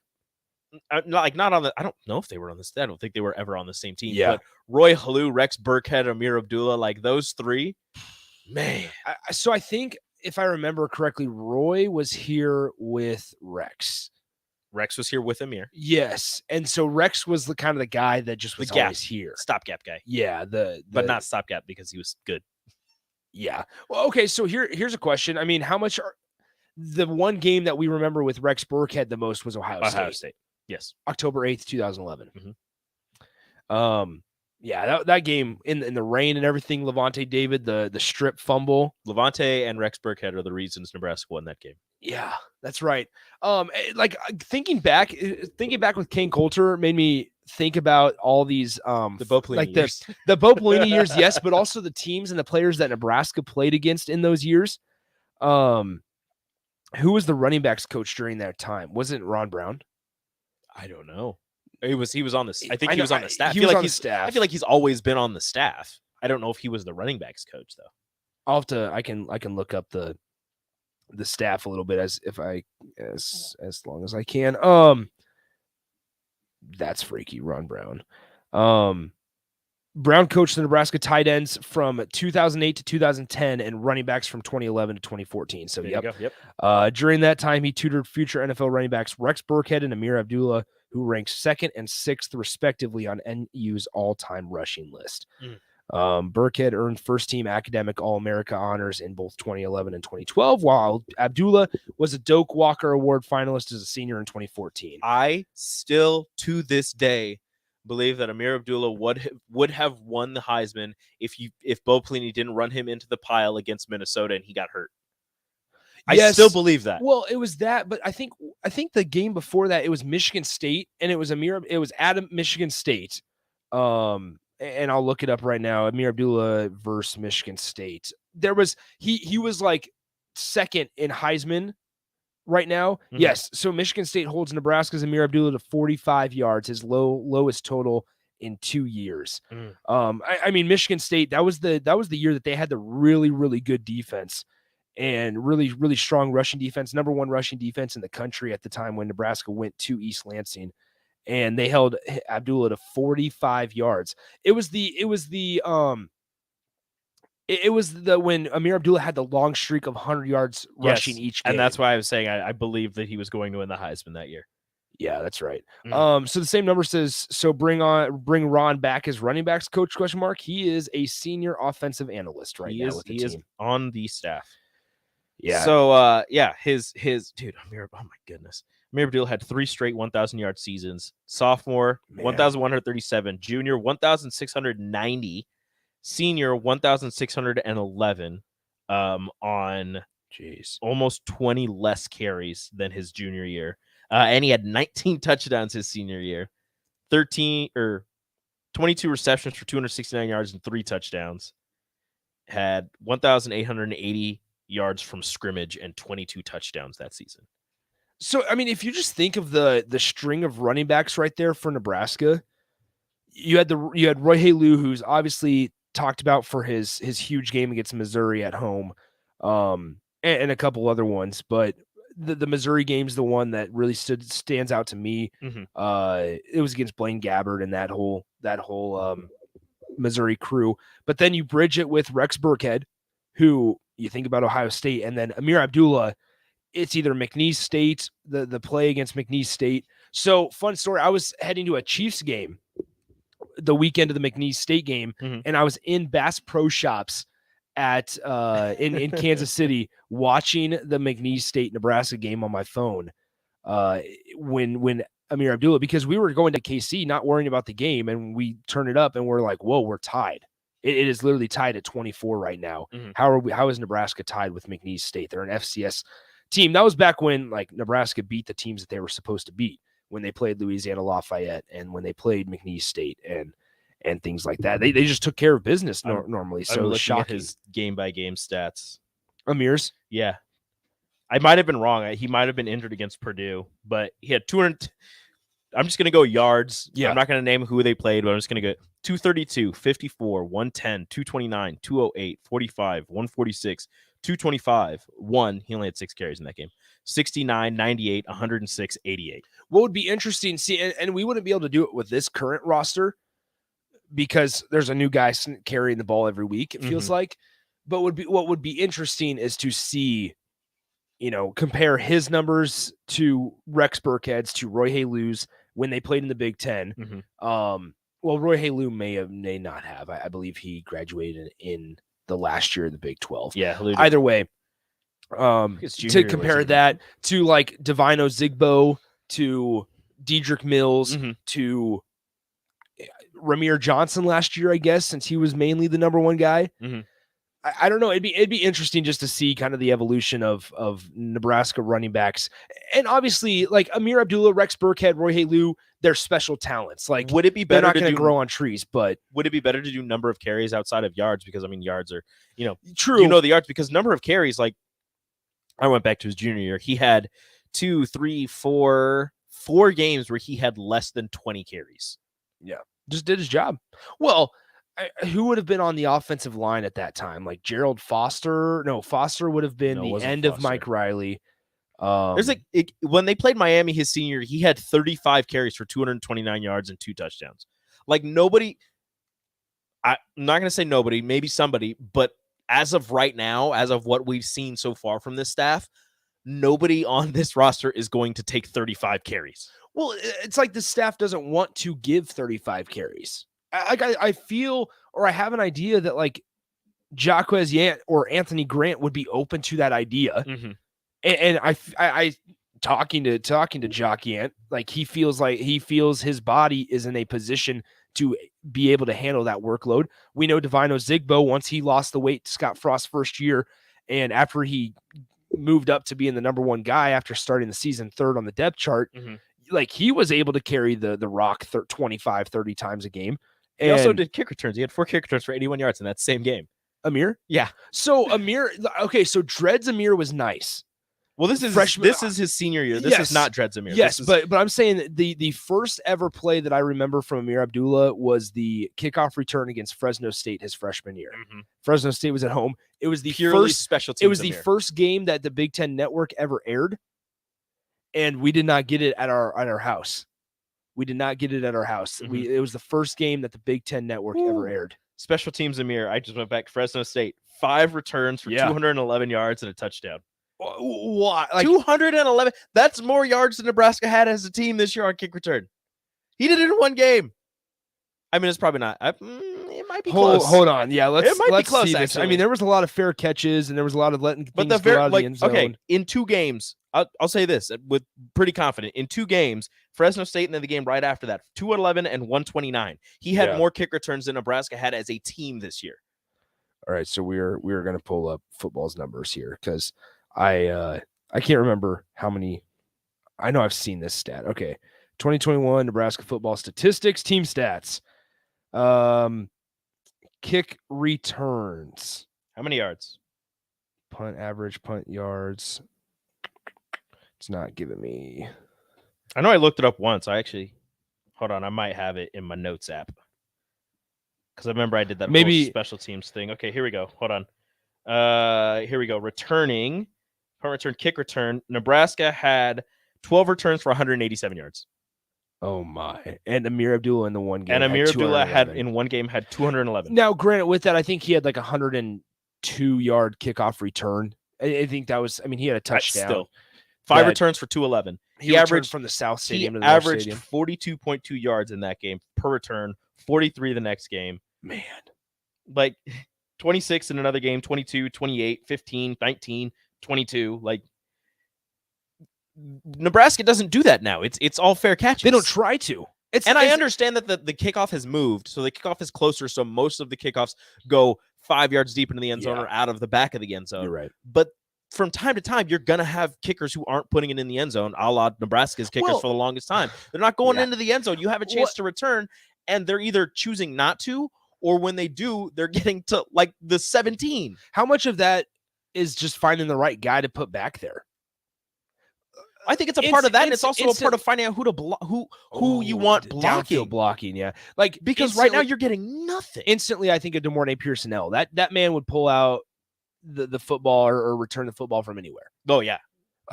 not on the, I don't know if they were on this. I don't think they were ever on the same team. Yeah. But Roy Halou, Rex Burkhead, Amir Abdullah, like those three, man. So I think if I remember correctly, Roy was here with Rex. Rex was here with Amir. Yes, and so Rex was the kind of the guy that just was always here, stopgap guy. Yeah, but not stopgap because he was good. Yeah. Well, okay. So here's a question. I mean, how much are the one game that we remember with Rex Burkhead the most was Ohio State. Yes. October 8th, 2011. Yeah, that game in the rain and everything, Levante David, the strip fumble. Levante and Rex Burkhead are the reasons Nebraska won that game. Yeah, that's right. Like thinking back with Kane Coulter made me think about all these the Bo Pelini like years. the Bo Pelini years, yes, but also the teams and the players that Nebraska played against in those years. Who was the running backs coach during that time? Was it Ron Brown? I don't know. He was on the. I think he was on the staff. He was on the staff. I feel like he's always been on the staff. I don't know if he was the running backs coach though. I'll have to. I can look up the staff a little bit as long as I can. That's freaky, Ron Brown. Brown coached the Nebraska tight ends from 2008 to 2010 and running backs from 2011 to 2014. So, during that time, he tutored future NFL running backs Rex Burkhead and Amir Abdullah, who ranked 2nd and 6th, respectively, on NU's all-time rushing list. Burkhead earned first-team academic All-America honors in both 2011 and 2012, while Abdullah was a Doak Walker Award finalist as a senior in 2014. I still, to this day, believe that Amir Abdullah would have won the Heisman if Bo Pelini didn't run him into the pile against Minnesota and he got hurt. I still believe that. Well, it was that, but I think the game before that it was Michigan State and it was at Michigan State. And I'll look it up right now. Amir Abdullah versus Michigan State. There was he was like 2nd in Heisman right now. Yes. So Michigan State holds Nebraska's Amir Abdullah to 45 yards, his lowest total in 2 years. I mean, Michigan State, that was the year that they had the really, really good defense and really, really strong rushing defense, number 1 rushing defense in the country at the time when Nebraska went to East Lansing, and they held Abdullah to 45 yards. It was when Amir Abdullah had the long streak of 100 yards rushing each game. And that's why I was saying I believe that he was going to win the Heisman that year. Yeah, that's right. So the same number says, so bring Ron back as running backs coach, ? He is a senior offensive analyst right now with the team. Is on the staff. Yeah. So his dude, Amir, oh my goodness. Amir Abdullah had 3 straight 1,000-yard seasons. Sophomore, 1,137. Junior, 1,690. Senior, 1,611 on almost 20 less carries than his junior year. And he had 19 touchdowns his senior year. 22 receptions for 269 yards and 3 touchdowns. Had 1,880 yards from scrimmage and 22 touchdowns that season. So, I mean, if you just think of the string of running backs right there for Nebraska, you had Roy Halou, who's obviously talked about for his huge game against Missouri at home, and a couple other ones, but the Missouri game's the one that really stands out to me. It was against Blaine Gabbert and that whole Missouri crew. But then you bridge it with Rex Burkhead, who you think about Ohio State, and then Amir Abdullah. It's either McNeese State, the play against McNeese State. So, fun story. I was heading to a Chiefs game the weekend of the McNeese State game, and I was in Bass Pro Shops at in Kansas City watching the McNeese State Nebraska game on my phone when Amir Abdullah, because we were going to KC not worrying about the game, and we turn it up and we're like, whoa, we're tied. It is literally tied at 24 right now. How is Nebraska tied with McNeese State? They're an FCS team. That was back when like Nebraska beat the teams that they were supposed to beat, when they played Louisiana Lafayette and when they played McNeese State and things like that. They just took care of business normally. So looking shocking. at his game by game stats. Amir's? Yeah. I might have been wrong. He might have been injured against Purdue, but he had 200. I'm just going to go yards. Yeah. I'm not going to name who they played, but I'm just going to go 232, 54, 110, 229, 208, 45, 146, 225, 1. He only had 6 carries in that game. 69, 98, 106, 88. What would be interesting, see, and we wouldn't be able to do it with this current roster because there's a new guy carrying the ball every week, it feels like. But what would be interesting is to see, compare his numbers to Rex Burkhead's, to Roy Halu's when they played in the Big Ten. Well, Roy Halu may not have. I believe he graduated in the last year of the Big 12. Yeah. Either way, to compare that to like Divino Zigbo, to Dedrick Mills, to Ramir Johnson last year, I guess, since he was mainly the number one guy. I don't know. It'd be interesting just to see kind of the evolution of Nebraska running backs, and obviously like Amir Abdullah, Rex Burkhead, Roy Halu, they're special talents. Like, would it be they're better not to going to do- grow on trees? But Would it be better to do number of carries outside of yards? Because I mean, yards are, true. The yards, because number of carries, like I went back to his junior year. He had 4 games where he had less than 20 carries. Yeah. Just did his job. Well, who would have been on the offensive line at that time? Like Gerald Foster? No, Foster would have been No, it the wasn't end of Foster. Mike Riley. There's when they played Miami his senior year, he had 35 carries for 229 yards and 2 touchdowns. Like nobody, I'm not going to say nobody, maybe somebody, but as of right now, as of what we've seen so far from this staff, nobody on this roster is going to take 35 carries. Well, it's like the staff doesn't want to give 35 carries. I feel, or I have an idea that like Jaquez Yant or Anthony Grant would be open to that idea. And I talking to Jock Yant, like he feels his body is in a position to be able to handle that workload. We know Divino Zigbo, once he lost the weight to Scott Frost's first year, and after he moved up to being the number one guy after starting the season third on the depth chart, like he was able to carry the rock 25, 30 times a game. He also did kick returns. He had 4 kick returns for 81 yards in that same game. Amir? Yeah. So Amir, okay, so Dreads Amir was nice. Well, this is Freshman- this is his senior year. This Yes. is not Dreads Amir. Yes, This is- but I'm saying that the first ever play that I remember from Amir Abdullah was the kickoff return against Fresno State his freshman year. Fresno State was at home. It was the Purely first special It teams was the Amir. first game that the Big Ten Network ever aired, and we did not get it at our house. We did not get it at our house. It was the first game that the Big Ten Network ever aired. Special teams Amir. I just went back. Fresno State, 5 returns for 211 yards and a touchdown. What? 211? That's more yards than Nebraska had as a team this year on kick return. He did it in one game. I mean, it's probably not. It might be close. Hold on. Yeah, let's It might let's be close. see this. I Actually. mean, there was a lot of fair catches and there was a lot of letting But things the go out of the end zone. okay, in 2 games, I'll say this with pretty confident. In 2 games, Fresno State and then the game right after that, 211 and 129. He had Yeah. more kick returns than Nebraska had as a team this year. All right, so we're going to pull up football's numbers here because I can't remember how many. I know I've seen this stat. Okay, 2021 Nebraska football statistics, team stats, kick returns, How many yards? punt average, punt yards. It's not giving me. I know I looked it up once. Hold on, I might have it in my notes app. Because I remember I did that Maybe- whole special teams thing. Okay, here we go. Hold on. Here we go. Returning, punt return, kick return. Nebraska had 12 returns for 187 yards. Oh my! And Amir Abdullah in the one game. And Amir Abdullah had 211. in one game had 211. Now, granted, with that, I think he had like 102-yard kickoff return. I think that was. I mean, he had a That's touchdown. still 5 that- returns for 211. He returned from the South Stadium He to the North averaged Stadium. 42.2 yards in that game per return. 43 the next game. Man, Like 26 in another game, 22, 28, 15, 19, 22. Like, Nebraska doesn't do that now. It's all fair catches. They don't try to. I understand that the kickoff has moved, so the kickoff is closer, so most of the kickoffs go 5 yards deep into the end zone or out of the back of the end zone. You're right. But from time to time, you're going to have kickers who aren't putting it in the end zone, a la Nebraska's kickers for the longest time. They're not going into the end zone. You have a chance to return, and they're either choosing not to, or when they do, they're getting to like the 17. How much of that is just finding the right guy to put back there? I think it's a part of that, and it's also a part of finding out who you want blocking. Blocking, yeah. Like, because right now you're getting nothing. Instantly, I think of DeMornay Pearsonell. That man would pull out the football or return the football from anywhere. Oh yeah,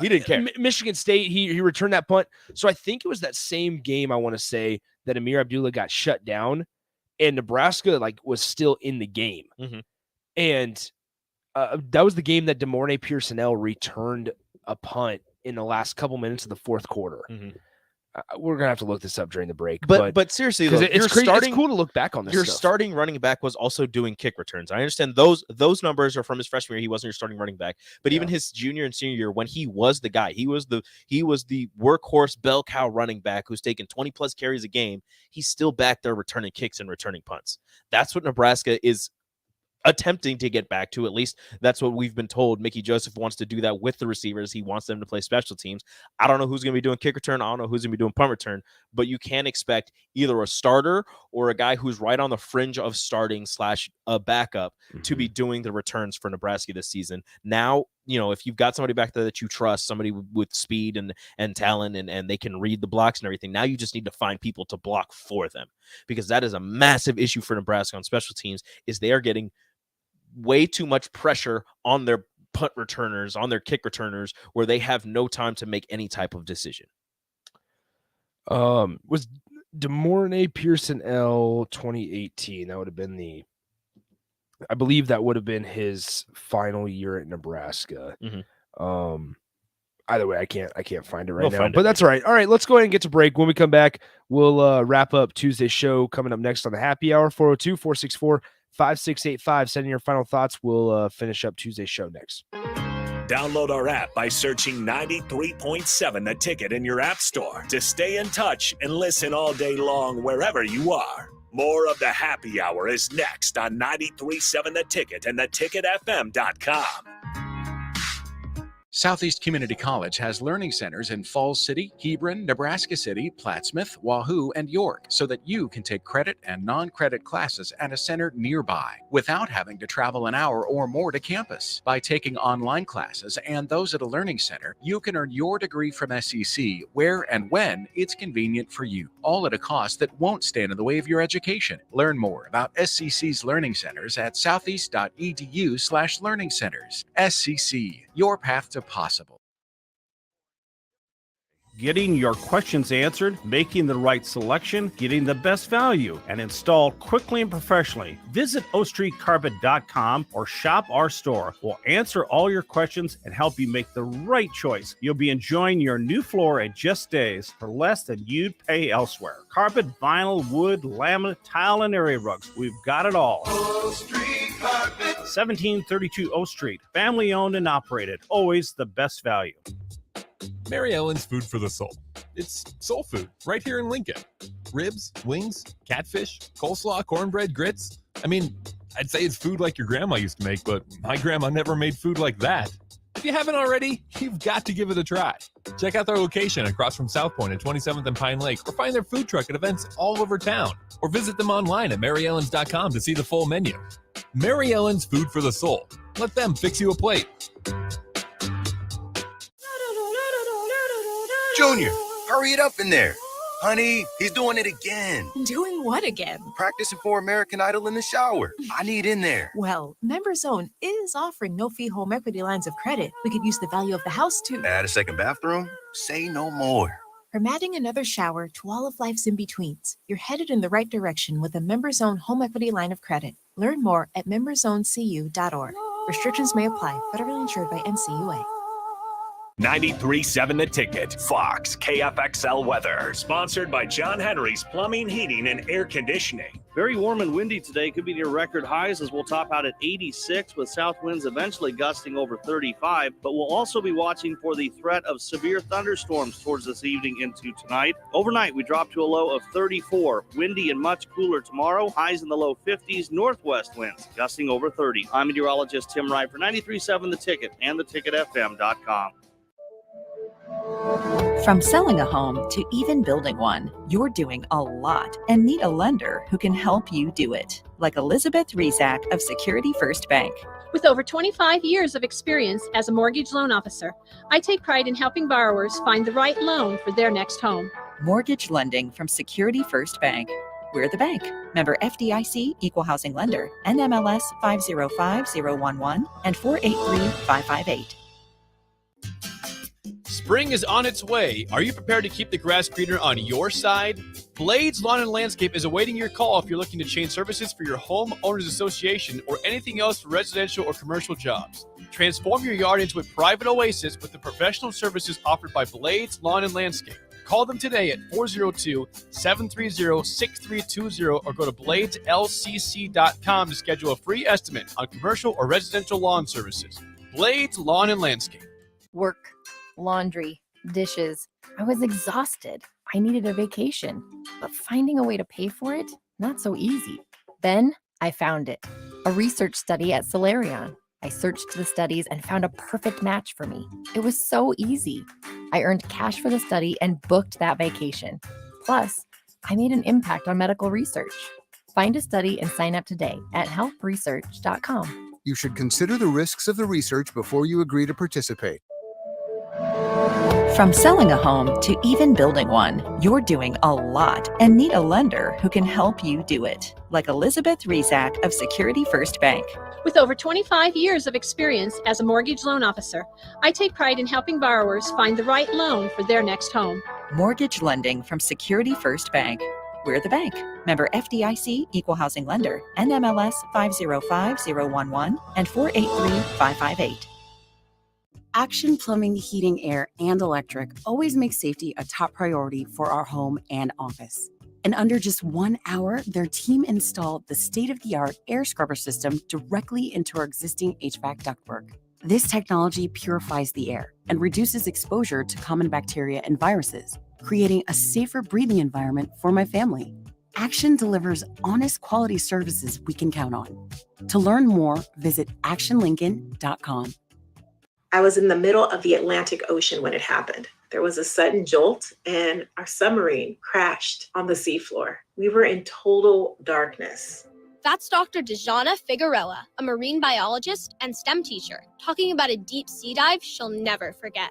he didn't care. Michigan State, he returned that punt. So I think it was that same game, I want to say, that Amir Abdullah got shut down, and Nebraska was still in the game. Mm-hmm. And that was the game that DeMornay Pearsonell returned a punt in the last couple minutes of the fourth quarter. Mm-hmm. We're gonna have to look this up during the break. But seriously, because it's cool to look back on this. Your stuff. starting running back was also doing kick returns. I understand those numbers are from his freshman year. He wasn't your starting running back, but even his junior and senior year, when he was the guy, he was the workhorse bell cow running back who's taking 20+ carries a game. He's still back there returning kicks and returning punts. That's what Nebraska is attempting to get back to. At least that's what we've been told. Mickey Joseph wants to do that with the receivers. He wants them to play special teams. I don't know who's going to be doing kick return. I don't know who's going to be doing punt return, but you can expect either a starter or a guy who's right on the fringe of starting / a backup to be doing the returns for Nebraska this season. Now, if you've got somebody back there that you trust, somebody with speed and talent, and they can read the blocks and everything, now you just need to find people to block for them, because that is a massive issue for Nebraska on special teams, is they are getting way too much pressure on their punt returners, on their kick returners, where they have no time to make any type of decision. Was DeMornay Pearsonell 2018? That would have been I believe that would have been his final year at Nebraska. Mm-hmm. Either way, I can't find it right now, but that's all right. All right, let's go ahead and get to break. When we come back, we'll wrap up Tuesday's show. Coming up next on the Happy Hour, 402-464-5685. Send in your final thoughts. We'll finish up Tuesday's show next. Download our app by searching 93.7 The Ticket in your app store to stay in touch and listen all day long wherever you are. More of the Happy Hour is next on 93.7 The Ticket and theticketfm.com. Southeast Community College has learning centers in Falls City, Hebron, Nebraska City, Plattsmouth, Wahoo, and York, so that you can take credit and non-credit classes at a center nearby without having to travel an hour or more to campus. By taking online classes and those at a learning center, you can earn your degree from SEC where and when it's convenient for you, all at a cost that won't stand in the way of your education. Learn more about SCC's learning centers at southeast.edu/learning centers. SCC, your path to possible. Getting your questions answered, making the right selection, getting the best value, and installed quickly and professionally. Visit OStreetCarpet.com or shop our store. We'll answer all your questions and help you make the right choice. You'll be enjoying your new floor in just days for less than you'd pay elsewhere. Carpet, vinyl, wood, laminate, tile, and area rugs. We've got it all. O Street Carpet. 1732 O Street. Family owned and operated. Always the best value. Mary Ellen's Food for the Soul. It's soul food right here in Lincoln. Ribs, wings, catfish, coleslaw, cornbread, grits. I mean, I'd say it's food like your grandma used to make, but my grandma never made food like that. If you haven't already, you've got to give it a try. Check out their location across from South Point at 27th and Pine Lake, or find their food truck at events all over town, or visit them online at maryellens.com to see the full menu. Mary Ellen's Food for the Soul. Let them fix you a plate. Junior, hurry it up in there. Honey, he's doing it again. Doing what again? Practicing for American Idol in the shower. I need in there. Well, MemberZone is offering no-fee home equity lines of credit. We could use the value of the house to Add a second bathroom? Say no more. From adding another shower to all of life's in-betweens, you're headed in the right direction with a MemberZone home equity line of credit. Learn more at memberzonecu.org. Restrictions may apply. Federally insured by NCUA. 93.7 The Ticket, Fox, KFXL weather. Sponsored by John Henry's Plumbing, Heating, and Air Conditioning. Very warm and windy today. Could be near record highs as we'll top out at 86 with south winds eventually gusting over 35. But we'll also be watching for the threat of severe thunderstorms towards this evening into tonight. Overnight, we drop to a low of 34. Windy and much cooler tomorrow. Highs in the low 50s. Northwest winds gusting over 30. I'm meteorologist Tim Wright for 93.7 The Ticket and theticketfm.com. From selling a home to even building one, you're doing a lot and need a lender who can help you do it. Like Elizabeth Rizak of Security First Bank. With over 25 years of experience as a mortgage loan officer, I take pride in helping borrowers find the right loan for their next home. Mortgage lending from Security First Bank. We're the bank. Member FDIC, Equal Housing Lender, NMLS 505011 and 483558. Spring is on its way. Are you prepared to keep the grass greener on your side? Blades Lawn and Landscape is awaiting your call if you're looking to change services for your home owners association or anything else for residential or commercial jobs. Transform your yard into a private oasis with the professional services offered by Blades Lawn and Landscape. Call them today at 402-730-6320 or go to bladeslcc.com to schedule a free estimate on commercial or residential lawn services. Blades Lawn and Landscape. Work, laundry, dishes. I was exhausted. I needed a vacation, but finding a way to pay for it, not so easy. Then I found it, a research study at Solarion. I searched the studies and found a perfect match for me. It was so easy. I earned cash for the study and booked that vacation. Plus, I made an impact on medical research. Find a study and sign up today at helpresearch.com. You should consider the risks of the research before you agree to participate. From selling a home to even building one, you're doing a lot and need a lender who can help you do it. Like Elizabeth Rizak of Security First Bank. With over 25 years of experience as a mortgage loan officer, I take pride in helping borrowers find the right loan for their next home. Mortgage lending from Security First Bank. We're the bank. Member FDIC, Equal Housing Lender, NMLS 505011 and 483558. Action Plumbing, Heating, Air, and Electric always makes safety a top priority for our home and office. In under just 1 hour, their team installed the state-of-the-art air scrubber system directly into our existing HVAC ductwork. This technology purifies the air and reduces exposure to common bacteria and viruses, creating a safer breathing environment for my family. Action delivers honest quality services we can count on. To learn more, visit actionlincoln.com. I was in the middle of the Atlantic Ocean when it happened. There was a sudden jolt and our submarine crashed on the seafloor. We were in total darkness. That's Dr. Dejana Figueroa, a marine biologist and STEM teacher, talking about a deep sea dive she'll never forget.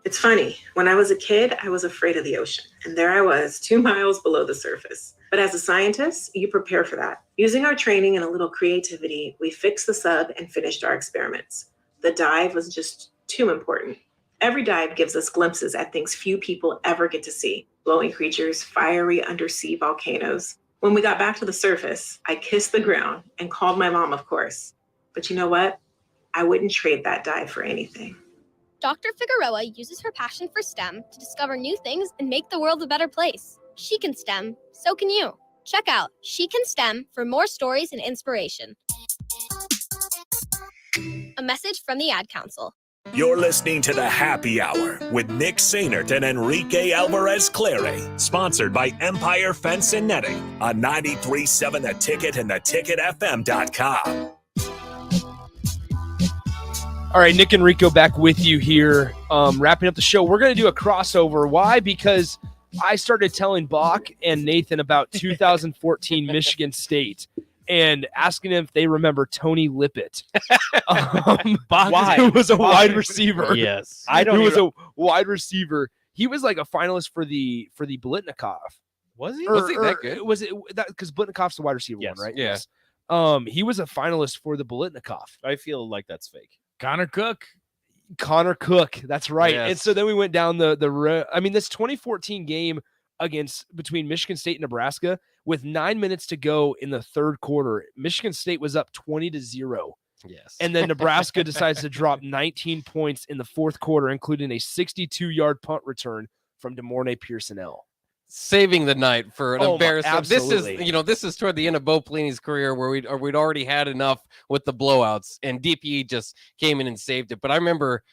It's funny, when I was a kid, I was afraid of the ocean. And there I was, 2 miles below the surface. But as a scientist, you prepare for that. Using our training and a little creativity, we fixed the sub and finished our experiments. The dive was just too important. Every dive gives us glimpses at things few people ever get to see. Glowing creatures, fiery undersea volcanoes. When we got back to the surface, I kissed the ground and called my mom, of course. But you know what? I wouldn't trade that dive for anything. Dr. Figueroa uses her passion for STEM to discover new things and make the world a better place. She can STEM, so can you. Check out She Can STEM for more stories and inspiration. A message from the Ad Council. You're listening to the Happy Hour with Nick Sainert and Enrique Alvarez Clary, sponsored by Empire Fence and Netting on 93.7 The Ticket and theticketfm.com. All right, Nick and Rico back with you here, wrapping up the show. We're going to do a crossover. Why? Because I started telling Bach and Nathan about 2014 Michigan State and asking them if they remember Tony Lippett. Why? Who was a wide receiver. Yes. Who was a wide receiver. He was like a finalist for the Blitnikoff. Was he? Was he that good? Was it that because Blitnikoff's the wide receiver one, right? Yeah. Yes. He was a finalist for the Blitnikoff. I feel like that's fake. Connor Cook. That's right. Yes. And so then we went down the road. I mean, this 2014 game between Michigan State and Nebraska, with 9 minutes to go in the third quarter, Michigan State was up 20-0. Yes. And then Nebraska decides to drop 19 points in the fourth quarter, including a 62-yard punt return from DeMornay Pearsonell. saving the night for an Oh my- embarrassment. This absolutely. is, this is toward the end of Bo Pelini's career where we'd already had enough with the blowouts, and DPE just came in and saved it. But I remember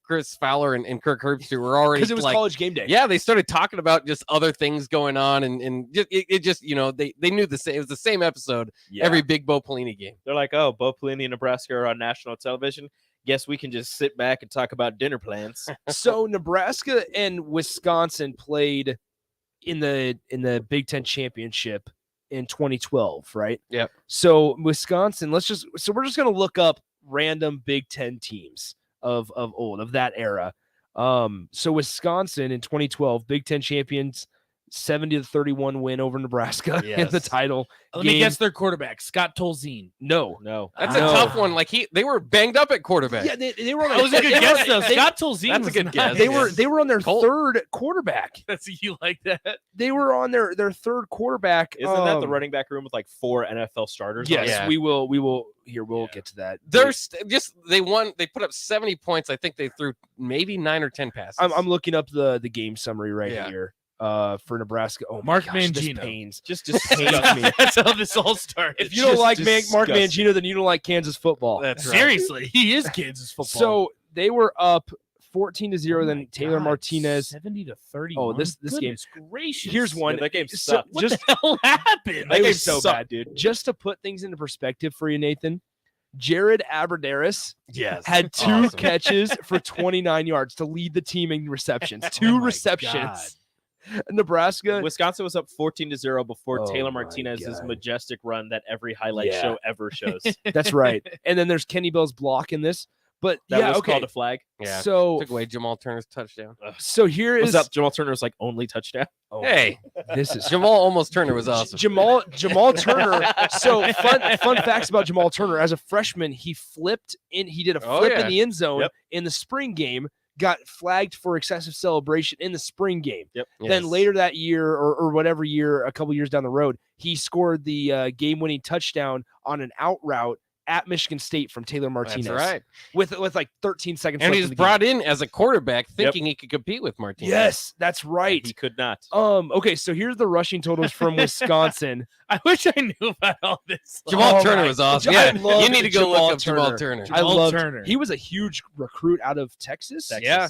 Chris Fowler and Kirk Herbstreit were already Because it was college game day. Yeah, they started talking about just other things going on, and it just they knew the same. It was the same episode every big Bo Pelini game. They're like, oh, Bo Pelini and Nebraska are on national television. Guess we can just sit back and talk about dinner plans. So Nebraska and Wisconsin played in the Big Ten championship in 2012, right? Yep. So Wisconsin, we're just gonna look up random Big Ten teams of that era. So Wisconsin in 2012, Big Ten champions, 70-31 win over Nebraska in the title. Let me guess their quarterback, Scott Tolzien. No. That's a tough one. Like they were banged up at quarterback. Yeah, they were on That was a good guess though. Scott Tolzien. That's a good guess. They were on their third quarterback. That's you like that. They were on their third quarterback. Isn't that the running back room with like 4 NFL starters? Yes, on it? Yeah. we will. Here, we'll get to that. They won. They put up 70 points. I think they threw maybe 9 or 10 passes. I'm looking up the game summary right Yeah. here. For Nebraska. Oh, Mark my gosh, this Mangino. pains. Just pains me. That's how this all started. If you don't like Mark disgusting. Mangino, then you don't like Kansas football. That's right. Seriously, he is Kansas football. So they were up 14-0. Then Taylor Martinez. 70-30. Oh, this game. Gracious. Here's one. Yeah, that game So, sucked. What the hell happened? It game was so sucked, bad, dude. Just to put things into perspective for you, Nathan. Jared Aberderis Yes. had 2 Awesome. catches for 29 yards to lead the team in receptions. 2 Oh my receptions. God. Nebraska. Wisconsin was up 14-0 before Oh Taylor my Martinez's God. majestic run that every highlight Yeah. show ever shows. That's right. And then there's Kenny Bell's block in this. But That yeah, was okay. called a flag. Yeah. So Took away Jamal Turner's touchdown. here Was is that Jamal Turner's like only touchdown? oh, Hey, this is Jamal almost Turner was awesome. Jamal Turner. So fun facts about Jamal Turner. As a freshman, he did a Oh, flip yeah. in the end zone Yep. in the spring game, got flagged for excessive celebration in the spring game. Yep. Then Yes. later that year or whatever year, a couple years down the road, he scored the game-winning touchdown on an out route at Michigan State from Taylor Martinez. That's right. With like 13 seconds And left he's in the brought game. in as a quarterback thinking he could compete with Martinez. Yes, that's right. He could not. Okay, so here's the rushing totals from Wisconsin. I wish I knew about all this. Jamal Oh Turner my- was awesome. I Yeah, love you need to go Jamal look up Jamal Turner. I Jamal love Turner. He was a huge recruit out of Texas. Yeah.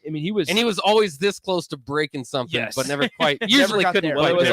I mean, he was. And he was always this close to breaking something, Yes. but never quite. Never Usually got couldn't there. Well, quite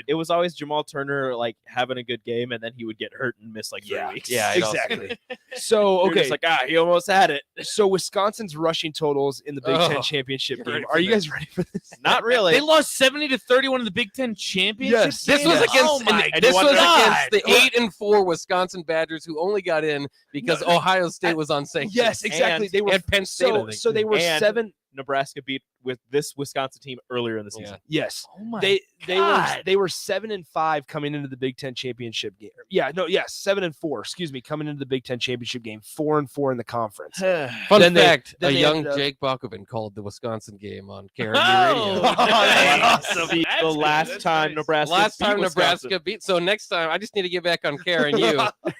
it was do always Jamal Turner like having a good game, and then he would get hurt and miss like 3 weeks. Yeah, I know. exactly. So You're okay, just like he almost had it. so Wisconsin's rushing totals in the Big Ten Oh, championship you're game. ready Are for you guys ready for this? Not really. They lost 70-31 in the Big Ten championship. Yes. This was game? against Oh my this was God. against the 8-4 Wisconsin Badgers, who only got in because Ohio State was on sanctions. Yes, exactly. And- they were and Penn State, I So, think, so they too. were And 7. Nebraska beat with this Wisconsin team earlier in the season. Yes. Oh my They God. they were 7-5 coming into the Big Ten championship game. 7-4. Excuse me, coming into the Big Ten championship game. 4-4 in the conference. Fun Then fact: then a they young ended up- Jake Bakovin called the Wisconsin game on KRU Oh, Radio. that's awesome. The That's good. last That's time nice. Nebraska Last beat time Wisconsin. Nebraska beat. So next time, I just need to get back on Karen you.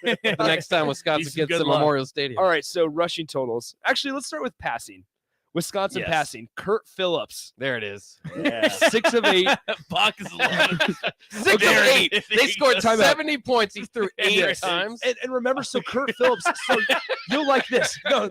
The next time Wisconsin Peace and gets good to luck. Memorial Stadium. All right, so rushing totals. Actually, let's start with passing. Wisconsin Yes. passing. Kurt Phillips, There it is. Yeah. 6 of 8. Bach is loving it. 6 of There 8. it They is. scored Time out. 70 points. He threw 8 Yes. times. And remember, so Kurt Phillips, so you'll like this. No,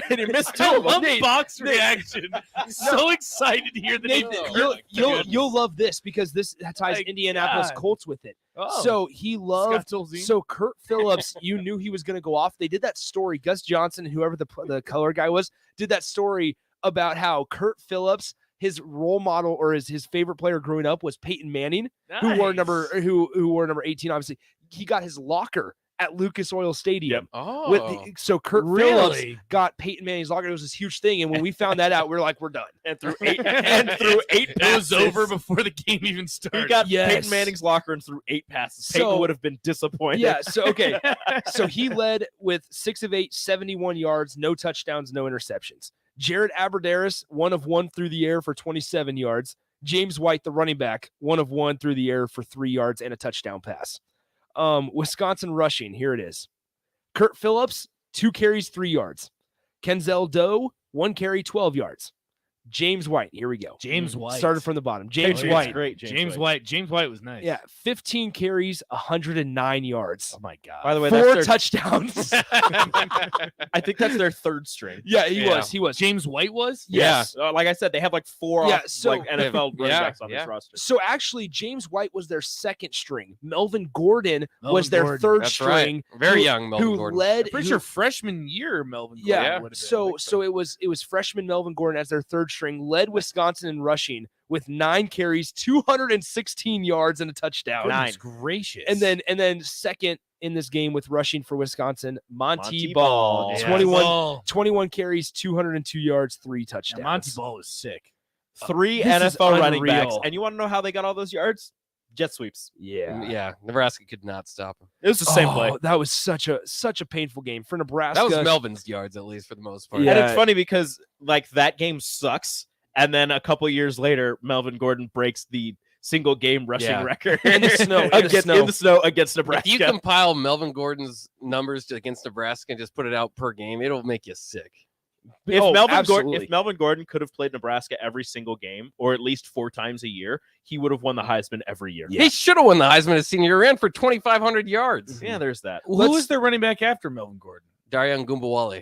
And he missed 2 I of them. love Nate, Bach's reaction. So excited to hear the Nate, name. you'll love this because this ties My Indianapolis God. Colts with it. Oh. So he loved. Scott Tolzien? So Kurt Phillips, you knew he was going to go off. They did that story. Gus Johnson, whoever the color guy was, did that story about how Kurt Phillips, his role model or his favorite player growing up was Peyton Manning, who wore number 18. Obviously, he got his locker at Lucas Oil Stadium. Oh. So Kurt Really? Phillips got Peyton Manning's locker. It was this huge thing, and when we found that out, we were like, we're done. And threw 8 and threw 8 It passes. was over before the game even started. He got Yes. Peyton Manning's locker and threw 8 passes. Peyton So- would have been disappointed. Yeah. So okay. So he led with 6 of 8, 71 yards, no touchdowns, no interceptions. Jared Aberderis, 1 of 1 through the air for 27 yards. James White, the running back, 1 of 1 through the air for 3 yards and a touchdown pass. Wisconsin rushing. Here it is. Kurt Phillips, 2 carries, 3 yards. Kenzel Doe, 1 carry, 12 yards. James White. Here we go. James White. Started from the bottom. James Patriots, White. Great. James White. James White was nice. Yeah, 15 carries, 109 yards. Oh my god. By the way, 4 that's their, touchdowns. I think that's their third string. Yeah, he was. James White was? Yes. Like I said, they have like 4 Yeah, so- like NFL running backs on this roster. So actually, James White was their second string. Melvin Gordon was Melvin their Gordon. third That's string. right. Very who- young Melvin who Gordon. led. I'm pretty who- sure freshman year Melvin Gordon Yeah. would have been. So it was freshman Melvin Gordon as their third string, led Wisconsin in rushing with 9 carries, 216 yards, and a touchdown. Goodness gracious. And then second in this game with rushing for Wisconsin, Monty Monty Ball. Ball. 21 carries, 202 yards, 3 touchdowns. Monty Ball was sick. 3 This is NFL running backs. unreal. And you want to know how they got all those yards? Jet sweeps. Yeah. Nebraska could not stop him. It was the same play. That was such a painful game for Nebraska. That was Melvin's yards, at least for the most part. Yeah. And it's funny because like that game sucks. And then a couple years later, Melvin Gordon breaks the single game rushing record In the snow, in the in the snow against Nebraska. If you compile Melvin Gordon's numbers against Nebraska and just put it out per game, it'll make you sick. If Oh, Melvin Gordon could have played Nebraska every single game, or at least 4 times a year, he would have won the Heisman every year. He should have won the Heisman his senior year and for 2,500 yards. Yeah, there's that. Who was their running back after Melvin Gordon? Darian Gumbawale.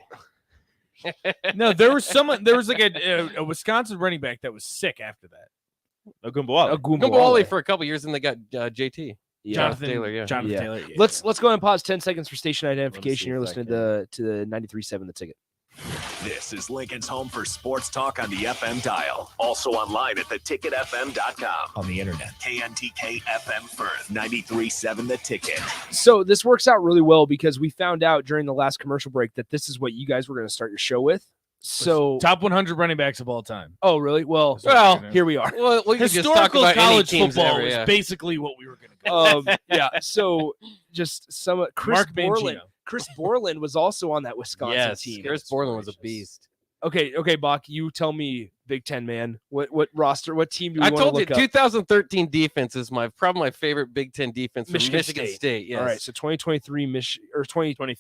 No, there was someone. There was like a Wisconsin running back that was sick after that. Gumbawale. Gumbawale for a couple years, and they got JT. Jonathan Taylor. Yeah. Jonathan Yeah. Taylor. Yeah. Let's go ahead and pause 10 seconds for station identification. see You're if I listening to the 93.7 The Ticket. This is Lincoln's home for sports talk on the FM dial. Also online at theticketfm.com. On the internet. KNTK FM Firth, 93.7 The Ticket. So this works out really well because we found out during the last commercial break that this is what you guys were going to start your show with. So top 100 running backs of all time. Oh, really? Well, here we are. Well, we can just talk Historical about any college teams football ever, is yeah. basically what we were going to go. Yeah. So just some Chris Mark Borland. Mangino. Chris Borland was also on that Wisconsin Yes, team. Chris Borland was a beast. Okay, Bach, you tell me, Big Ten man, what roster, what team do we I want to told you, look up? 2013 defense is probably my favorite Big Ten defense from Michigan State. Yes. All right, so 2023 or 2013.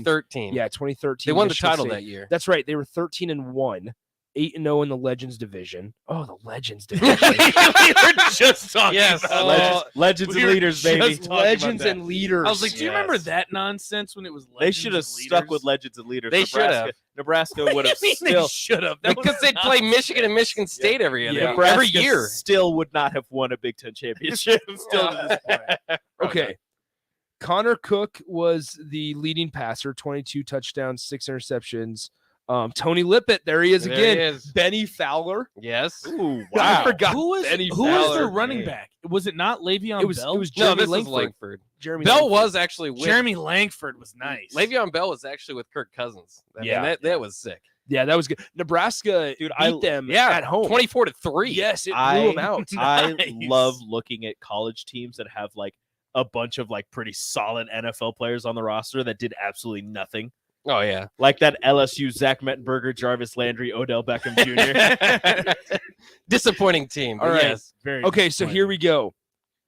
2013. Yeah, 2013. They won the Michigan title State. that year. That's right. They were 13-1, 8-0 in the Legends division. Oh, the Legends division. we were just talking Yes. about Legends we and were leaders, just baby. talking about Legends that. and leaders. I was like, do you remember that nonsense when it was Legends They should have and stuck Leaders? with Legends and Leaders. They should have. Nebraska would have They still. should have. Because they'd play Michigan and Michigan State every year. Nebraska Every year. still would not have won a Big Ten championship. Still to this point. Okay. Connor Cook was the leading passer, 22 touchdowns, 6 interceptions. Tony Lippett, there he is There again. he is. Benny Fowler. Yes. Ooh, I forgot. Who was Benny who was Fowler. their running back? Was it not Le'Veon It was Bell? it was No, Jeremy this Langford. is Langford. Jeremy Bell Langford. was actually with Jeremy Langford was nice. Le'Veon Bell was actually with Kirk Cousins. I mean, Yeah. that was sick. Yeah, that was good. Nebraska Dude, beat them Yeah, at home. 24-3. Yes, it blew them out. I Nice. love looking at college teams that have like a bunch of like pretty solid NFL players on the roster that did absolutely nothing. Oh yeah. Like that LSU Zach Mettenberger, Jarvis Landry, Odell Beckham Jr. Disappointing team. All but right. Yes. Very Okay, so here we go.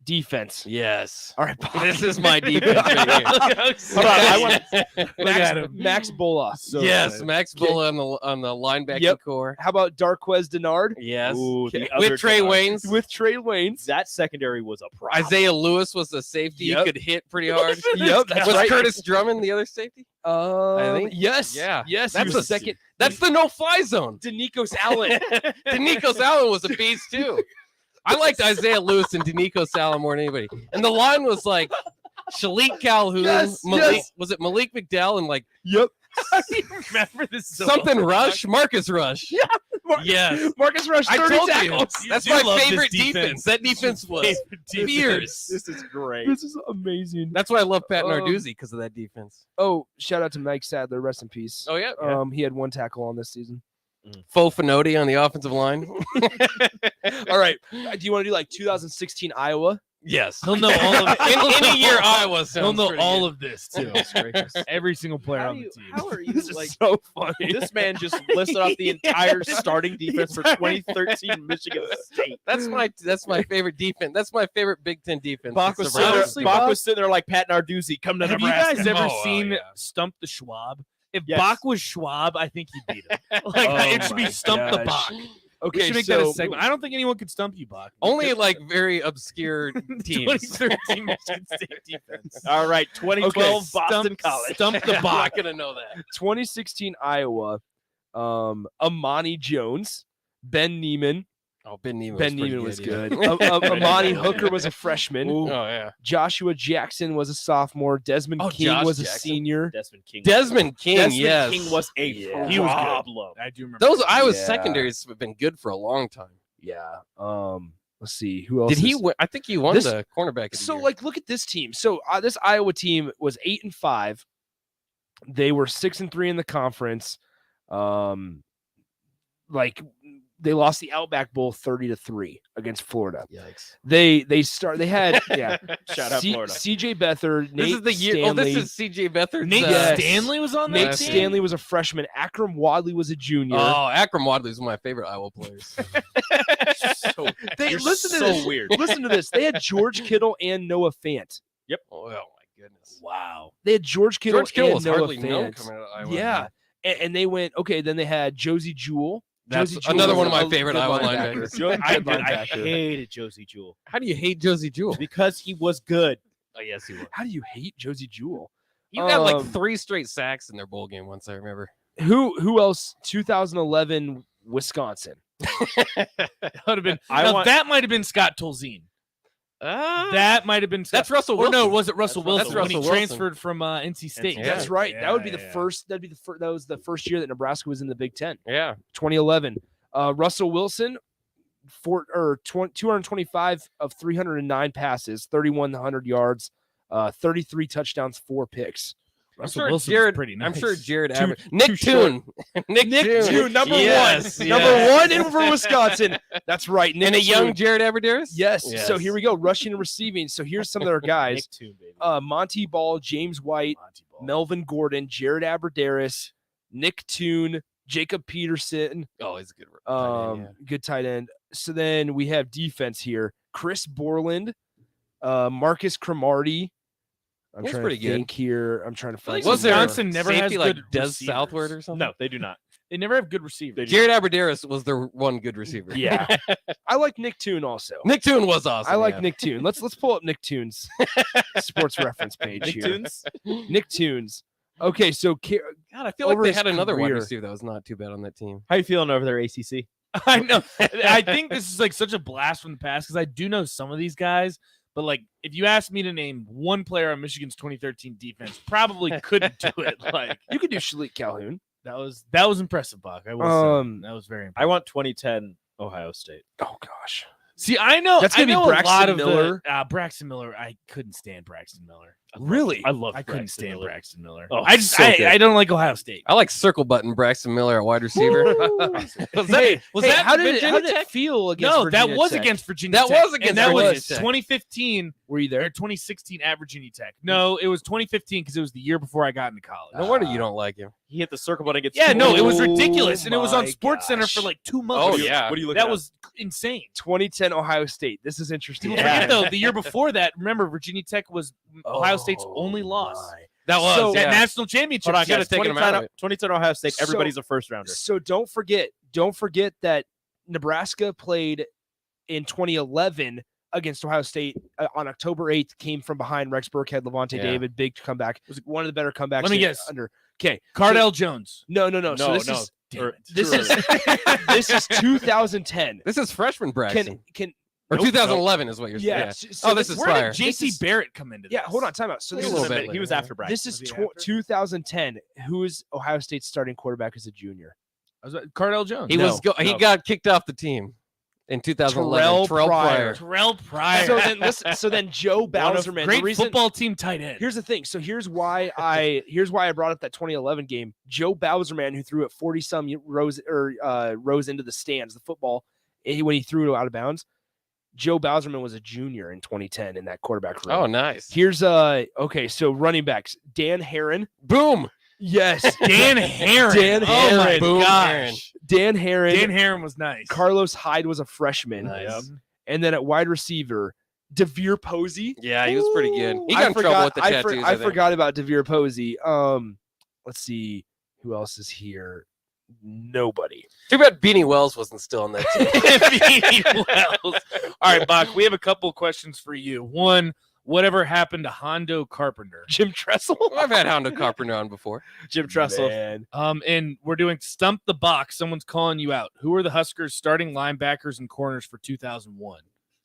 Defense. Yes. All right, This is my defense right here. Hold on, I want Look at him. Max Bola. yes, Max Bulla on the linebacking Yep. core. How about Darquez Denard? Yes. Ooh, the other With Trey Denard. Waynes. With Trey Waynes. That secondary was a problem. Isaiah Lewis was the safety. Yep. He could hit pretty hard. Yep, that's was right. Curtis Drummond the other safety? I think. Yes. Yeah. Yes. That's he was a the second. That's the no-fly zone. Denikos Allen. Denikos Allen was a beast too. I liked Isaiah Lewis and Denikos Allen more than anybody. And the line was like Shalik Calhoun, Yes, Malik, yes. was it Malik McDowell and like Yep. I remember this. So something well. Rush? Marcus Rush. Yeah. Yes. Marcus Rush, I 30 told you. tackles. That's do my love this favorite defense. defense. That defense was fierce. This is great. This is amazing. That's why I love Pat Um, Narduzzi because of that defense. Oh, shout out to Mike Sadler. Rest in peace. Oh yeah. He had 1 tackle on this season. Faux Finoti on the offensive line. All right. Do you want to do like 2016 Iowa? Yes. He'll know all of Any year Iowa He'll sounds know pretty all good. of this too. Every single player on the team. How are you This is like so funny. this man just listed off the entire starting defense for 2013 Michigan State. That's my favorite defense. That's my favorite Big Ten defense. Bach It's was, the sitting Browns. there, Bach was sitting there like Pat Narduzzi, come to Have Nebraska. you guys ever Oh, seen yeah. Stump the Schwab? If Yes. Bach was Schwab, I think he beat him. Like Oh it should be my Stump the gosh. Bach. We Okay, should make that a so segment. I don't think anyone could stump you, Bach. Only like very obscure teams. 2013 Michigan State defense. All right, 2012 Boston College. Stump the I'm Bach. not gonna know that. 2016 Iowa, Amani Jones, Ben Neiman. Oh, Ben Neiman. Ben pretty Neiman was yeah. good. Amani Hooker was a freshman. Oh yeah. Joshua Jackson was a sophomore. Desmond King Josh was a Jackson. senior. Desmond King. Desmond King. Desmond yes. King was a Yeah. problem. He was good. I do remember. Those Iowa Yeah. secondaries have been good for a long time. Yeah. Let's see who else. Did he is- win? I think he won This- the cornerback. Of the So year. like, look at this team. So this Iowa team was 8-5. They were 6-3 in the conference. Like they lost the Outback Bowl 30-3 against Florida. Yikes. They had Shout out Florida. CJ Beathard, Nate This is the year. Stanley. Oh, this is CJ Beathard. Nate Yes. Stanley was on that Nate team? Stanley was a freshman. Akram Wadley was a junior. Oh, Akram Wadley is one of my favorite Iowa players. They You're listen to so this. weird. Listen to this. They had George Kittle and Noah Fant. Oh my goodness. Wow. They had George Kittle George Kittle and was Noah hardly known Fant. coming out of Iowa. Yeah. And they went, okay, then they had Josie Jewell. That's Josie Jewell another was one of my a favorite good Iowa linebacker. linebackers. I Good linebacker. hated Josie Jewell How do you hate Josie Jewell? because he was good. Oh yes, he was. How do you hate Josie Jewell? You got like Um, 3 straight sacks in their bowl game once. I remember. Who else? 2011 Wisconsin. That would have been. I now, want- that might have been Scott Tolzien. That might have been. Scott. That's Russell Or no, Wilson. was it Russell That's Wilson when he Russell Wilson. transferred from NC State? Yeah. That's right. That would be the Yeah. first. That'd be the first. That was the first year that Nebraska was in the Big Ten. Yeah. 2011. Russell Wilson, 225 of 309 passes, 3,100 yards, 33 touchdowns, 4 picks. I'm Russell sure Wilson was Jared. pretty I'm nice. sure Jared. Too- Nick too short. Toon. Nick Toon, number Yes, one. yes. Number one in for Wisconsin. That's right. Nick And a young Toon. Jared Aberderis. Yes. So here we go. Rushing and receiving. So here's some of their guys. Nick Toon, baby. Monty Ball, James White, Melvin Gordon, Jared Aberderis, Nick Toon, Jacob Peterson, Oh, he's a good. tight end, yeah. good tight end. So then we have defense here. Chris Borland, Marcus Cromartie. I'm He's trying pretty to good. think here. I'm trying to find. Was some more. Wisconsin never has Safety like good Des receivers. Southward or something? No, they do not. They never have good receivers. Jared Aberderis was their one good receiver. Yeah, I like Nick Toon also. Nick Toon was awesome. I like yeah. Nick Toon. Let's pull up Nick Toon's sports reference page Nick here. Toons? Nick Toon's. Okay, so God, I feel like over they his had another wide career- receiver that was not too bad on that team. How you feeling over there, ACC? I know. I think this is like such a blast from the past because I do know some of these guys, but like if you asked me to name one player on Michigan's 2013 defense, probably couldn't do it. Like you could do Shalik Calhoun. that was impressive, Buck. I will say. That was very impressive. I want 2010 Ohio State. Oh gosh. See, I know That's gonna be I know a lot Braxton of Miller. Braxton Miller. I couldn't stand Braxton Miller. Really? I love. I couldn't Braxton stand Miller. Braxton Miller. Oh, I just so good. I don't like Ohio State. I like circle button Braxton Miller at wide receiver. Was that how did Virginia it Tech? feel against No, Virginia that was Tech? against Virginia That Tech. was against and that Virginia was Tech. 2015 Were you there? or 2016 at Virginia Tech. No, it was 2015 because it was the year before I got into college. No wonder you don't like him. He hit the circle button against. Yeah, no, it was Oh ridiculous, and it was on my Sports Center gosh. for like 2 months. Oh, yeah. What are you looking that at? was insane. 2010 Ohio State. This is interesting. Don't forget though, the year before that, remember Virginia Tech was Ohio State's only loss. That was So- That yeah. national championship. Hold on, Should've guys. taken him out of it. 2010 Ohio State. So- Everybody's a first rounder. So don't forget that Nebraska played in 2011 against Ohio State on October 8th. Came from behind. Rex Burkhead, Levante Yeah. David, big comeback. It was one of the better comebacks. Let me in- guess. Under okay, Cardell Jones. no. So No, this no. is Damn Or- it. this too is early. this is 2010. This is freshman Braxton. Can or nope, 2011 is what you're saying. Yeah. Yeah. so Oh, this is Where fire. did J.C. Barrett come into this? Yeah, hold on, time out. So A this little is bit He was later, after Braxton. this is Was he after? 2010. Who is Ohio State's starting quarterback as a junior? Cardell Jones. He No, he no. got kicked off the team in 2011. Terrell Pryor. Terrell Pryor. So then listen. So then Joe Bowserman. great the reason, football team tight end. Here's the thing. So here's why I brought up that 2011 game. Joe Bowserman, who threw it 40 some rows into the stands, the football when he threw it out of bounds. Joe Bowserman was a junior in 2010 in that quarterback room. Oh, nice. Here's okay. So running backs: Dan Herron. Boom. Yes, Dan Herron. Dan Oh my Herron. Boom, gosh. Herron. Dan Herron. Dan Herron was nice. Carlos Hyde was a freshman. Nice. And then at wide receiver, DeVere Posey. Yeah, he was pretty good. He I got in trouble with the I tattoos. I forgot about DeVere Posey. Let's see who else is here. Nobody. Too bad Beanie Wells wasn't still on that team. Beanie Wells. All right, Bach, we have a couple questions for you. One, whatever happened to Hondo Carpenter? Jim Tressel? I've had Hondo Carpenter on before. Jim Tressel. Man. And we're doing Stump the Box. Someone's calling you out. Who are the Huskers starting linebackers and corners for 2001?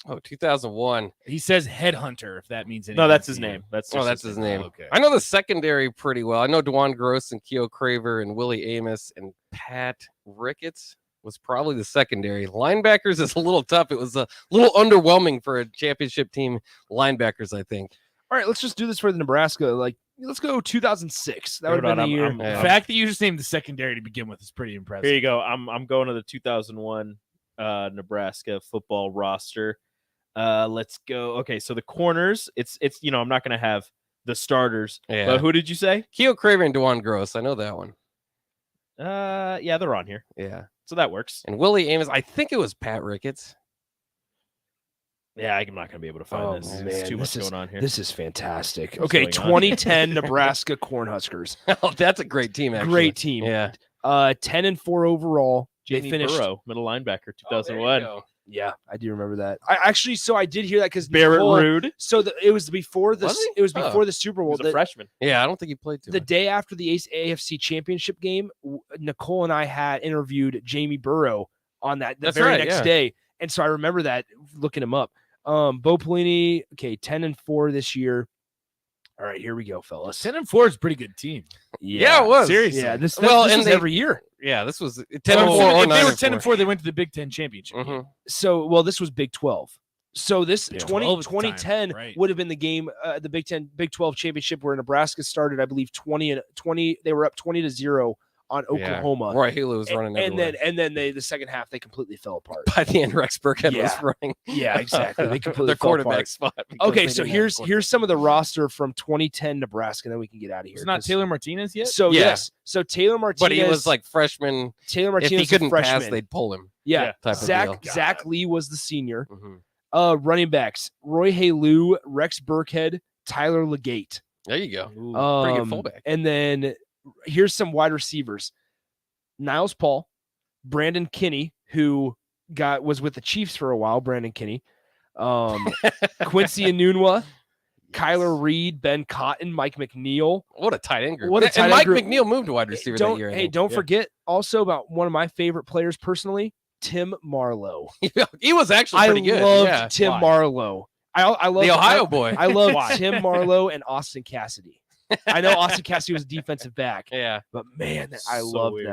Oh, 2001. He says headhunter, if that means anything. No, that's his to you. name. That's his name. Okay. I know the secondary pretty well. I know DeJuan Gross and Keo Craver and Willie Amos and Pat Ricketts was probably the secondary. Linebackers is a little tough. It was a little underwhelming for a championship team linebackers, I think. All right, let's just do this for the Nebraska. Like, let's go 2006. That would have been the year. The fact that you just named the secondary to begin with is pretty impressive. Here you go. I'm going to the 2001 Nebraska football roster. Let's go. Okay, so the corners, it's I'm not going to have the starters. Yeah. But who did you say? Keo Craver and DeJuan Gross. I know that one. Yeah, they're on here. Yeah. So that works. And Willie Amos, I think it was Pat Ricketts. Yeah, I'm not going to be able to find this. There's too much going on here. This is fantastic. What's Okay, going on? 2010 Nebraska Cornhuskers. Oh, that's a great team, actually. Great team. Yeah. 10-4 overall. They Jamie finished. Burrow, middle linebacker, 2001. Yeah, I do remember that. So I did hear that because Barrett Rude. So it was before the Was he? it was before the Super Bowl. He was a freshman. Yeah, I don't think he played too The much. day after the AFC Championship game, Nicole and I had interviewed Jamie Burrow on the That's very right, next yeah. day, and so I remember that looking him up. Bo Pelini, okay, 10-4 this year. All right, here we go, fellas. 10-4 is a pretty good team. Yeah, it was. Seriously. Yeah, this and was every year. Yeah, this was 10-4 If or they were 9-4. 10-4, they went to the Big Ten championship. Mhm. So, well, this was Big 12. So this Yeah, 20, 12 at the time, 2010 right. would have been the game, the Big 12 championship where Nebraska started, I believe 20. They were up 20-0 on Oklahoma. Roy Haley was running everywhere. and then the second half they completely fell apart. By the end, Rex Burkhead was Yeah. running. Yeah, exactly. They completely their fell quarterback apart. spot. because Okay, they so didn't have a quarterback. here's some of the roster from 2010 Nebraska, and then we can get out of here. It's not 'cause- Taylor Martinez yet? So Yeah. yes, so Taylor Martinez, But he was like freshman. Taylor If Martinez he was a couldn't freshman. pass, they'd pull him. Yeah, type of deal. Zach Lee was the senior. Mhm. Running backs: Roy Halou, Rex Burkhead, Tyler Legate. There you go. Um, Pretty good fullback. And then here's some wide receivers: Niles Paul, Brandon Kinney, who was with the Chiefs for a while. Brandon Kinney, Quincy Enunwa, Kyler Reed, Ben Cotton, Mike McNeil. What a tight end group. What a And tight end Mike group. McNeil moved to wide receiver that year. I think. Don't Yeah. forget also about one of my favorite players personally, Tim Marlowe. he was actually pretty good. I loved Yeah. Tim Why? Marlowe. I love The Ohio boy. I love Tim Marlowe and Austin Cassidy. I know Austin Cassidy was a defensive back, Yeah. but man, I So love weird.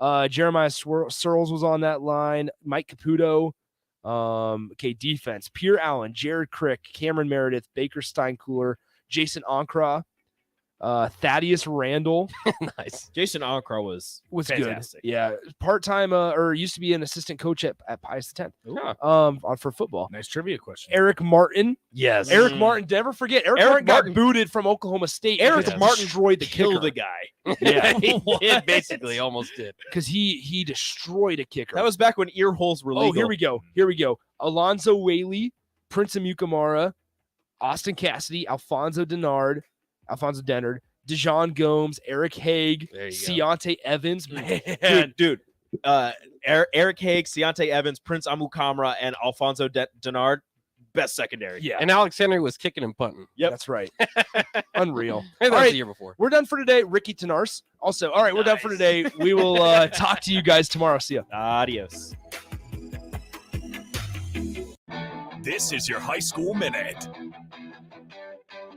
them. Jeremiah Searles was on that line. Mike Caputo. Okay, defense: Pierre Allen, Jared Crick, Cameron Meredith, Baker Steinkuhler, Jason Ankra, Thaddeus Randall. Nice. Jason Ankara was fantastic. Good. Yeah, part-time or used to be an assistant coach at Pius X. For football. Nice trivia question. Eric Martin. Yes. Eric Martin. Never forget. Eric Martin got booted from Oklahoma State. Eric because Martin destroyed the killed kicker. the guy. Yeah, he did basically, almost did. Because he destroyed a kicker. That was back when ear holes were legal. Oh, here we go. Here we go. Alonzo Whaley, Prince Amukamara, Austin Cassidy, Alfonso Dennard, Dijon Gomes, Eric Haig, There you go. Ciante Evans. Man, Dude. Eric Haig, Ciante Evans, Prince Amukamara, and Alfonso Dennard, best secondary. yeah, And Alex Henry was kicking and punting. Yep. that's right. Unreal. Maybe that All was right, the year before. we're done for today. Ricky Tenars. Also, all right, we're done for today. We will talk to you guys tomorrow. See ya. Adios. This is your High School Minute.